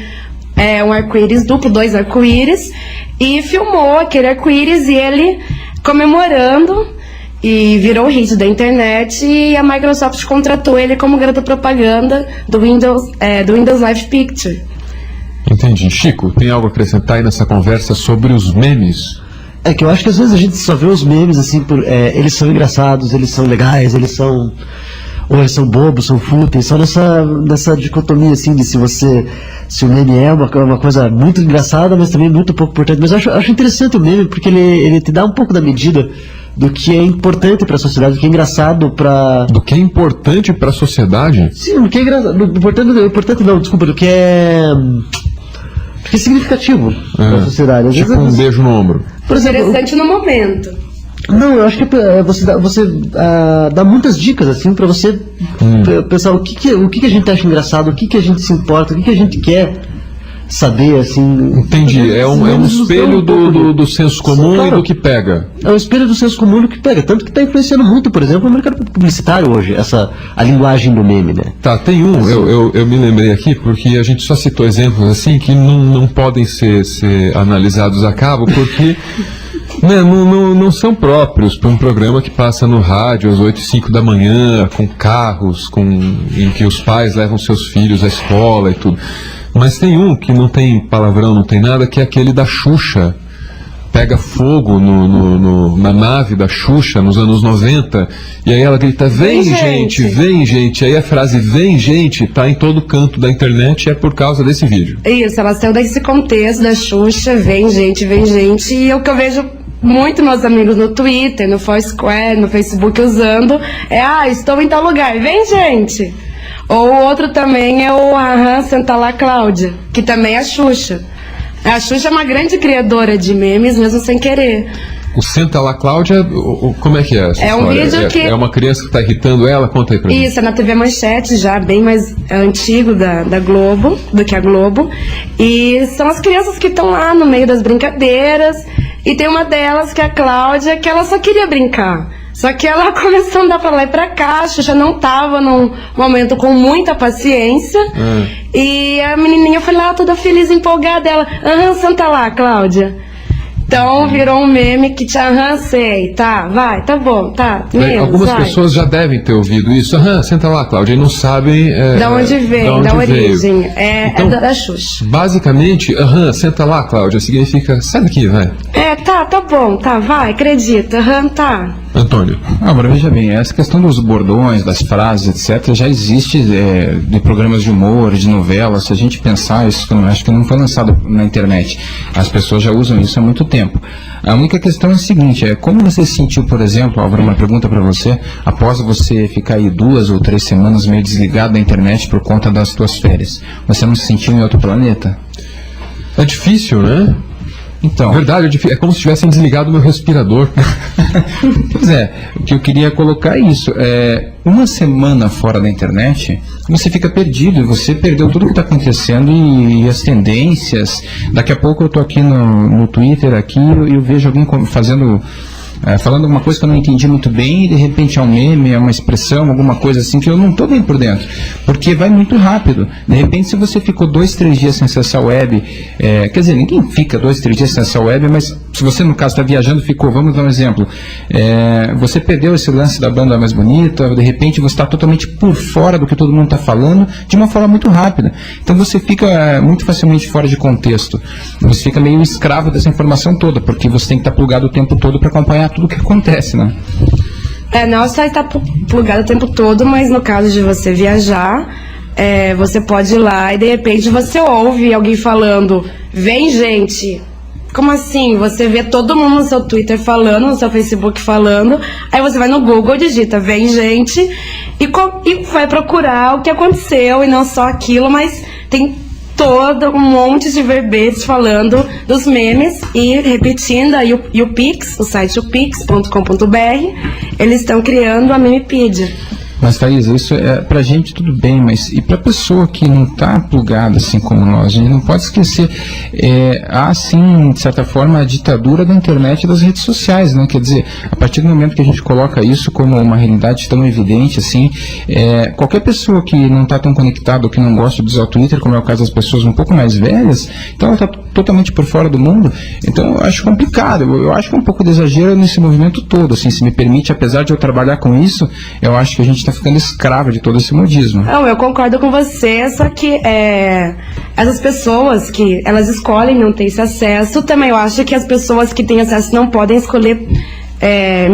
Speaker 5: um arco-íris duplo, 2 arco-íris, e filmou aquele arco-íris e ele comemorando, e virou o hit da internet, e a Microsoft contratou ele como garoto propaganda do Windows Live Picture.
Speaker 2: Entendi. Chico, tem algo a acrescentar aí nessa conversa sobre os memes?
Speaker 6: É que eu acho que às vezes a gente só vê os memes assim, eles são engraçados, eles são legais, eles são bobos, são fúteis, só nessa dicotomia assim de se o meme é uma coisa muito engraçada, mas também muito pouco importante. Mas eu acho interessante o meme, porque ele te dá um pouco da medida do que é importante para a sociedade, do que é engraçado para...
Speaker 2: Do que é importante para a sociedade?
Speaker 6: Sim, do que é engraçado, do que é significativo para a sociedade. Às
Speaker 2: Tipo
Speaker 6: vezes,
Speaker 2: um beijo no ombro.
Speaker 6: por exemplo,
Speaker 5: Interessante no momento.
Speaker 6: Não, eu acho que você dá muitas dicas assim para você pensar o que a gente acha engraçado, o que a gente se importa, o que a gente quer saber, assim.
Speaker 2: Entendi, é um espelho do senso comum, claro, e do que pega.
Speaker 6: É um espelho do senso comum e do que pega, tanto que está influenciando muito, por exemplo, o mercado publicitário hoje, a linguagem do meme, né?
Speaker 2: Tá, tem eu me lembrei aqui, porque a gente só citou exemplos assim que não podem ser analisados a cabo, porque não são próprios para um programa que passa no rádio às 8h05 da manhã, com carros, em que os pais levam seus filhos à escola e tudo. Mas tem um que não tem palavrão, não tem nada, que é aquele da Xuxa. Pega fogo na nave da Xuxa nos anos 90, e aí ela grita, vem gente, vem gente. Aí a frase vem gente tá em todo canto da internet, e é por causa desse vídeo. Isso,
Speaker 5: ela saiu desse contexto da Xuxa, vem gente, e o que eu vejo muito meus amigos no Twitter, no Foursquare, no Facebook usando, estou em tal lugar, vem gente. Ou o outro também é o Senta lá Cláudia, que também é a Xuxa. A Xuxa é uma grande criadora de memes, mesmo sem querer.
Speaker 2: O Senta lá, Cláudia, como é que é essa
Speaker 5: É um
Speaker 2: história?
Speaker 5: vídeo que...
Speaker 2: É uma criança que está irritando ela? Conta aí pra mim.
Speaker 5: Isso, é na TV Manchete, já bem mais antigo da Globo, do que a Globo. E são as crianças que estão lá no meio das brincadeiras. E tem uma delas, que é a Cláudia, que ela só queria brincar. Só que ela começou a andar pra lá e pra cá, a Xuxa não tava num momento com muita paciência. E a menininha foi lá toda feliz, empolgada, ela, senta lá, Cláudia. Então virou um meme que sei, tá, vai, tá bom, tá. Mesmo,
Speaker 2: algumas
Speaker 5: vai.
Speaker 2: pessoas já devem ter ouvido isso. Senta lá, Cláudia, e não sabem
Speaker 5: Da onde vem, da origem.
Speaker 2: Então,
Speaker 5: É da Xuxa.
Speaker 2: basicamente, senta lá, Cláudia, significa, sai daqui, vai.
Speaker 5: Tá bom, tá, vai, acredita, tá.
Speaker 2: Antônio.
Speaker 4: Agora, veja bem, essa questão dos bordões, das frases, etc., já existe de programas de humor, de novelas. Se a gente pensar, isso acho que não foi lançado na internet. As pessoas já usam isso há muito tempo. A única questão é a seguinte, como você se sentiu, por exemplo, Álvaro, uma pergunta para você, após você ficar aí 2 ou 3 semanas meio desligado da internet por conta das suas férias? Você não se sentiu em outro planeta?
Speaker 2: É difícil, né?
Speaker 4: Então,
Speaker 2: Verdade, é como se tivessem desligado o meu respirador.
Speaker 4: pois é, o que eu queria colocar é isso. Uma semana fora da internet, você fica perdido, você perdeu tudo o que está acontecendo e as tendências. Daqui a pouco eu estou aqui no Twitter aqui, e eu vejo alguém falando alguma coisa que eu não entendi muito bem, e de repente é um meme, é uma expressão, alguma coisa assim que eu não estou bem por dentro, porque vai muito rápido. De repente, se você ficou 2, 3 dias sem acessar a web, quer dizer, ninguém fica 2, 3 dias sem acessar a web, mas se você, no caso, está viajando, vamos dar um exemplo, você perdeu esse lance da banda mais bonita, de repente você está totalmente por fora do que todo mundo está falando, de uma forma muito rápida. Então você fica muito facilmente fora de contexto, você fica meio escravo dessa informação toda, porque você tem que estar plugado o tempo todo para acompanhar tudo o que acontece, né?
Speaker 5: Não só está plugado o tempo todo, mas no caso de você viajar, você pode ir lá e de repente você ouve alguém falando, vem gente, como assim? Você vê todo mundo no seu Twitter falando, no seu Facebook falando, aí você vai no Google, digita, vem gente, e vai procurar o que aconteceu, e não só aquilo, mas tem todo um monte de verbetes falando dos memes e repetindo. Aí o Pix, o site upix.com.br, eles estão criando a Memepedia.
Speaker 4: Mas, Thaís, isso pra gente tudo bem, mas e pra pessoa que não tá plugada assim como nós, a gente não pode esquecer, há sim, de certa forma, a ditadura da internet e das redes sociais, né? Quer dizer, a partir do momento que a gente coloca isso como uma realidade tão evidente, assim, qualquer pessoa que não tá tão conectada ou que não gosta de usar o Twitter, como é o caso das pessoas um pouco mais velhas, então ela tá totalmente por fora do mundo. Então eu acho complicado, eu acho que é um pouco de exagero nesse movimento todo, assim, se me permite, apesar de eu trabalhar com isso, eu acho que a gente está ficando escrava de todo esse modismo.
Speaker 5: Não, eu concordo com você, só que essas pessoas que elas escolhem não ter esse acesso, também eu acho que as pessoas que têm acesso não podem escolher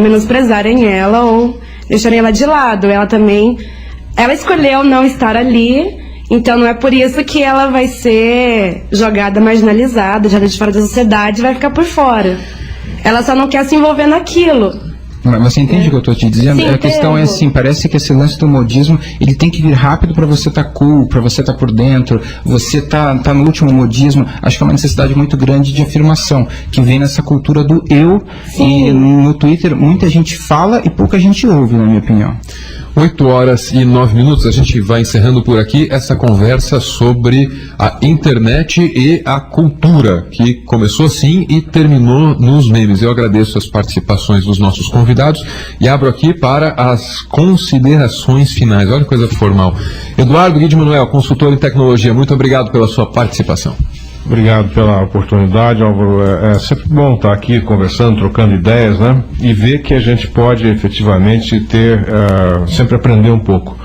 Speaker 5: menosprezarem ela ou deixarem ela de lado. Ela escolheu não estar ali, então não é por isso que ela vai ser jogada, marginalizada, jogada de fora da sociedade e vai ficar por fora. Ela só não quer se envolver naquilo.
Speaker 4: Mas você entende o que eu estou te dizendo?
Speaker 5: Sim,
Speaker 4: a questão é assim, parece que esse lance do modismo, ele tem que vir rápido para você estar cool, para você estar por dentro, você tá no último modismo. Acho que é uma necessidade muito grande de afirmação, que vem nessa cultura do eu. Sim. E no Twitter muita gente fala e pouca gente ouve, na minha opinião.
Speaker 2: 8h09, a gente vai encerrando por aqui essa conversa sobre a internet e a cultura, que começou assim e terminou nos memes. Eu agradeço as participações dos nossos convidados e abro aqui para as considerações finais. Olha que coisa formal. Eduardo Guide Manuel, consultor em tecnologia, muito obrigado pela sua participação.
Speaker 3: Obrigado pela oportunidade, Álvaro. É sempre bom estar aqui conversando, trocando ideias, né? E ver que a gente pode efetivamente sempre aprender um pouco.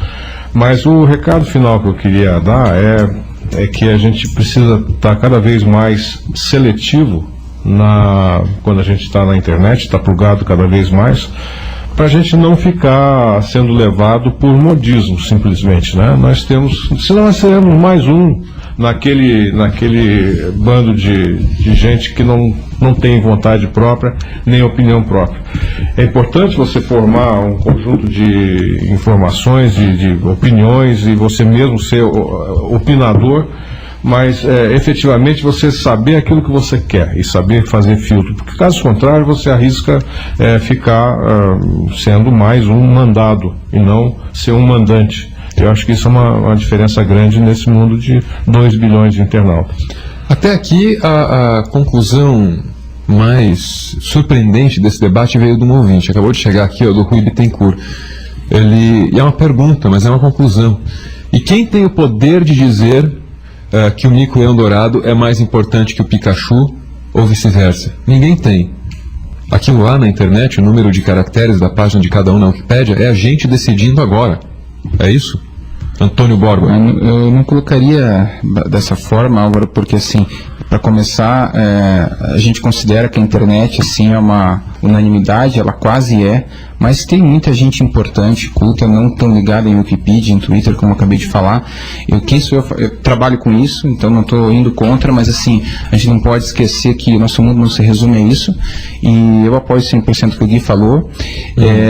Speaker 3: Mas o recado final que eu queria dar é que a gente precisa estar cada vez mais seletivo quando a gente está na internet, está plugado cada vez mais, para a gente não ficar sendo levado por modismo, simplesmente, né? Senão nós seremos mais um naquele bando de gente que não tem vontade própria, nem opinião própria. É importante você formar um conjunto de informações, de opiniões, e você mesmo ser opinador, mas efetivamente você saber aquilo que você quer e saber fazer filtro, porque caso contrário você arrisca ficar sendo mais um mandado e não ser um mandante. Eu acho que isso é uma diferença grande nesse mundo de 2 bilhões de internautas.
Speaker 2: Até aqui, a conclusão mais surpreendente desse debate veio de um ouvinte. Acabou de chegar aqui, do Rui Bittencourt. E é uma pergunta, mas é uma conclusão. E quem tem o poder de dizer que o Mico Leão Dourado é mais importante que o Pikachu ou vice-versa? Ninguém tem. Aquilo lá na internet, o número de caracteres da página de cada um na Wikipédia, é a gente decidindo agora. É isso? Antônio Borba.
Speaker 4: Eu não colocaria dessa forma, Álvaro, porque assim, para começar, a gente considera que a internet assim é uma unanimidade, ela quase é, mas tem muita gente importante, culta, não tão ligada em Wikipedia, em Twitter, como eu acabei de falar. Eu trabalho com isso, então não estou indo contra, mas assim, a gente não pode esquecer que o nosso mundo não se resume a isso, e eu apoio 100% o que o Gui falou.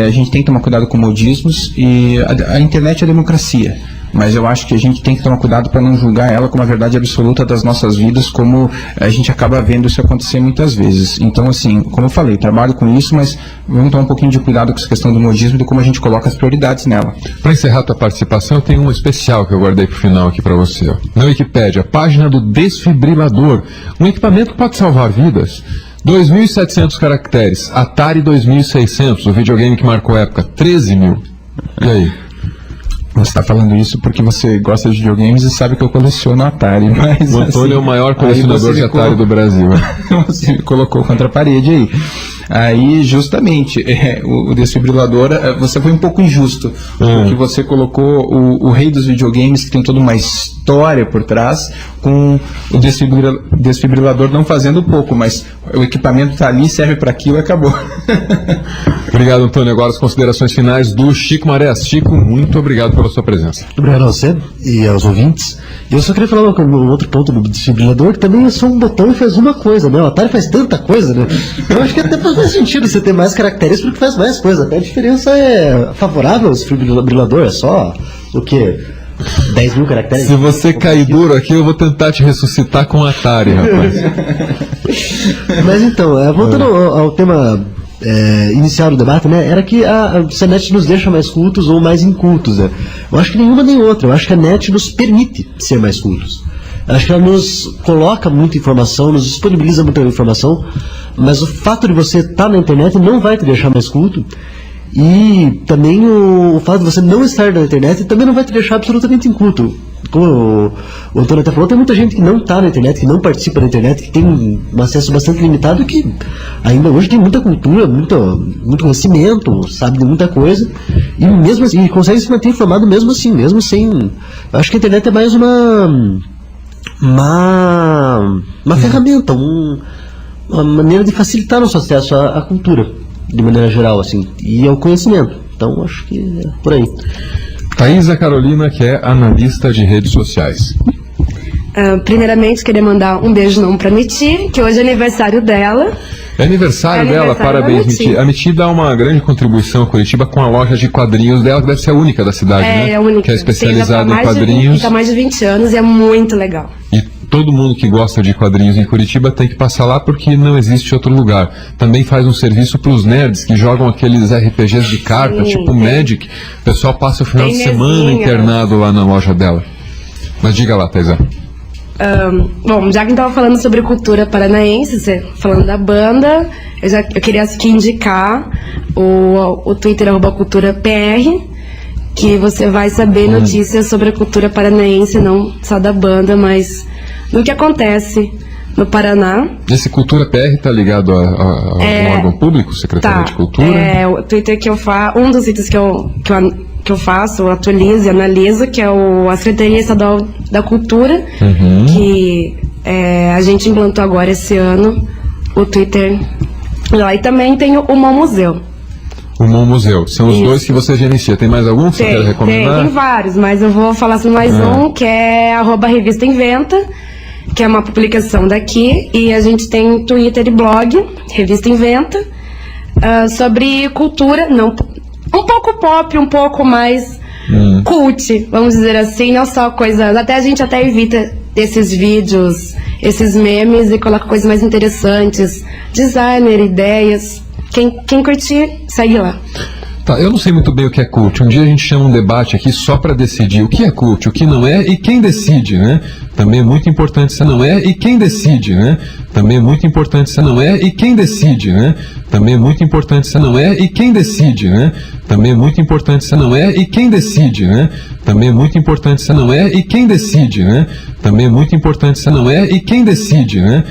Speaker 4: A gente tem que tomar cuidado com modismos, e a internet é democracia. Mas eu acho que a gente tem que tomar cuidado para não julgar ela como a verdade absoluta das nossas vidas, como a gente acaba vendo isso acontecer muitas vezes. Então, assim, como eu falei, trabalho com isso, mas vamos tomar um pouquinho de cuidado com essa questão do modismo e de como a gente coloca as prioridades nela.
Speaker 2: Para encerrar a tua participação, eu tenho um especial que eu guardei para o final aqui para você. Na Wikipédia, página do desfibrilador, um equipamento que pode salvar vidas. 2.700 caracteres, Atari 2.600, o videogame que marcou a época, 13 mil. E aí?
Speaker 4: Você está falando isso porque você gosta de videogames e sabe que eu coleciono Atari, mas...
Speaker 2: O Antônio é o maior colecionador de Atari do Brasil.
Speaker 4: Você me colocou contra a parede aí. Aí, justamente, o desfibrilador, você foi um pouco injusto, porque você colocou o rei dos videogames, que tem toda uma história por trás, com o desfibrilador não fazendo pouco, mas o equipamento está ali, serve para aquilo e acabou.
Speaker 2: Obrigado, Antônio. Agora as considerações finais do Chico Marés. Chico, muito obrigado pela sua presença.
Speaker 6: Obrigado a você e aos ouvintes. Eu só queria falar um outro ponto do desfibrilador, que também é só um botão e faz uma coisa, né? O Atari faz tanta coisa, né? Eu acho que até faz sentido você ter mais caracteres porque faz mais coisa. Até a diferença é favorável ao desfibrilador, é só o quê? 10 mil caracteres?
Speaker 2: Se você cair duro aqui, eu vou tentar te ressuscitar com o Atari, rapaz.
Speaker 6: Mas então, voltando ao tema inicial do debate, né, era que se a net nos deixa mais cultos ou mais incultos, né? Eu acho que nenhuma nem outra. Eu acho que a net nos permite ser mais cultos. Eu acho que ela nos coloca muita informação, nos disponibiliza muita informação, mas o fato de você estar na internet não vai te deixar mais culto. E também o fato de você não estar na internet também não vai te deixar absolutamente inculto. Como o Antônio até falou, tem muita gente que não está na internet, que não participa da internet, que tem um acesso bastante limitado, que ainda hoje tem muita cultura, muito conhecimento, sabe de muita coisa, e mesmo assim, consegue se manter informado mesmo assim, mesmo sem... Eu acho que a internet é mais uma ferramenta, uma maneira de facilitar nosso acesso à cultura, de maneira geral, assim, e ao conhecimento. Então, acho que é por aí.
Speaker 2: Thaisa Carolina, que é analista de redes sociais.
Speaker 5: Primeiramente, queria mandar um beijo não pra Miti, que hoje é aniversário dela.
Speaker 2: É aniversário dela, parabéns, Miti. A Miti dá uma grande contribuição a Curitiba com a loja de quadrinhos dela, que deve ser a única da cidade, né?
Speaker 5: É a única.
Speaker 2: Que é especializada em quadrinhos.
Speaker 5: Está há mais de 20 anos e é muito legal.
Speaker 2: E todo mundo que gosta de quadrinhos em Curitiba tem que passar lá porque não existe outro lugar. Também faz um serviço para os nerds que jogam aqueles RPGs de carta, tipo Magic. O pessoal passa o final de semana internado lá na loja dela. Mas diga lá, Thaisa.
Speaker 5: Bom, já que a gente estava falando sobre cultura paranaense, você falando da banda, eu queria aqui indicar o Twitter @culturapr, que você vai saber notícias sobre a cultura paranaense, não só da banda, mas do que acontece no Paraná.
Speaker 2: Esse Cultura PR está ligado a um órgão público, Secretaria de Cultura?
Speaker 5: O Twitter que eu faço, um dos itens que eu faço, eu atualizo e analiso, que é a Secretaria Estadual da Cultura, que a gente implantou agora esse ano, o Twitter lá. E também tem o Mon Museu.
Speaker 2: O Mon Museu, são os dois que você gerencia. Tem mais algum que você quer recomendar?
Speaker 5: Tem vários, mas eu vou falar sobre mais um, que é @Revista Inventa, que é uma publicação daqui, e a gente tem Twitter e blog, Revista Inventa, sobre cultura, um pouco pop, um pouco mais cult, vamos dizer assim, não só coisas, a gente até evita esses vídeos, esses memes e coloca coisas mais interessantes, designer, ideias. Quem curtir, segue lá.
Speaker 2: Tá, eu não sei muito bem o que é cult. Um dia a gente chama um debate aqui só para decidir o que é cult, o que não é e quem decide, né? Também é muito importante se não é e quem decide, né? Também é muito importante se não é e quem decide, né? Também é muito importante se não é e quem decide, né? Também é muito importante se não é e quem decide, né? Também é muito importante se não é e quem decide, né? Também é muito importante se não é e quem decide, né?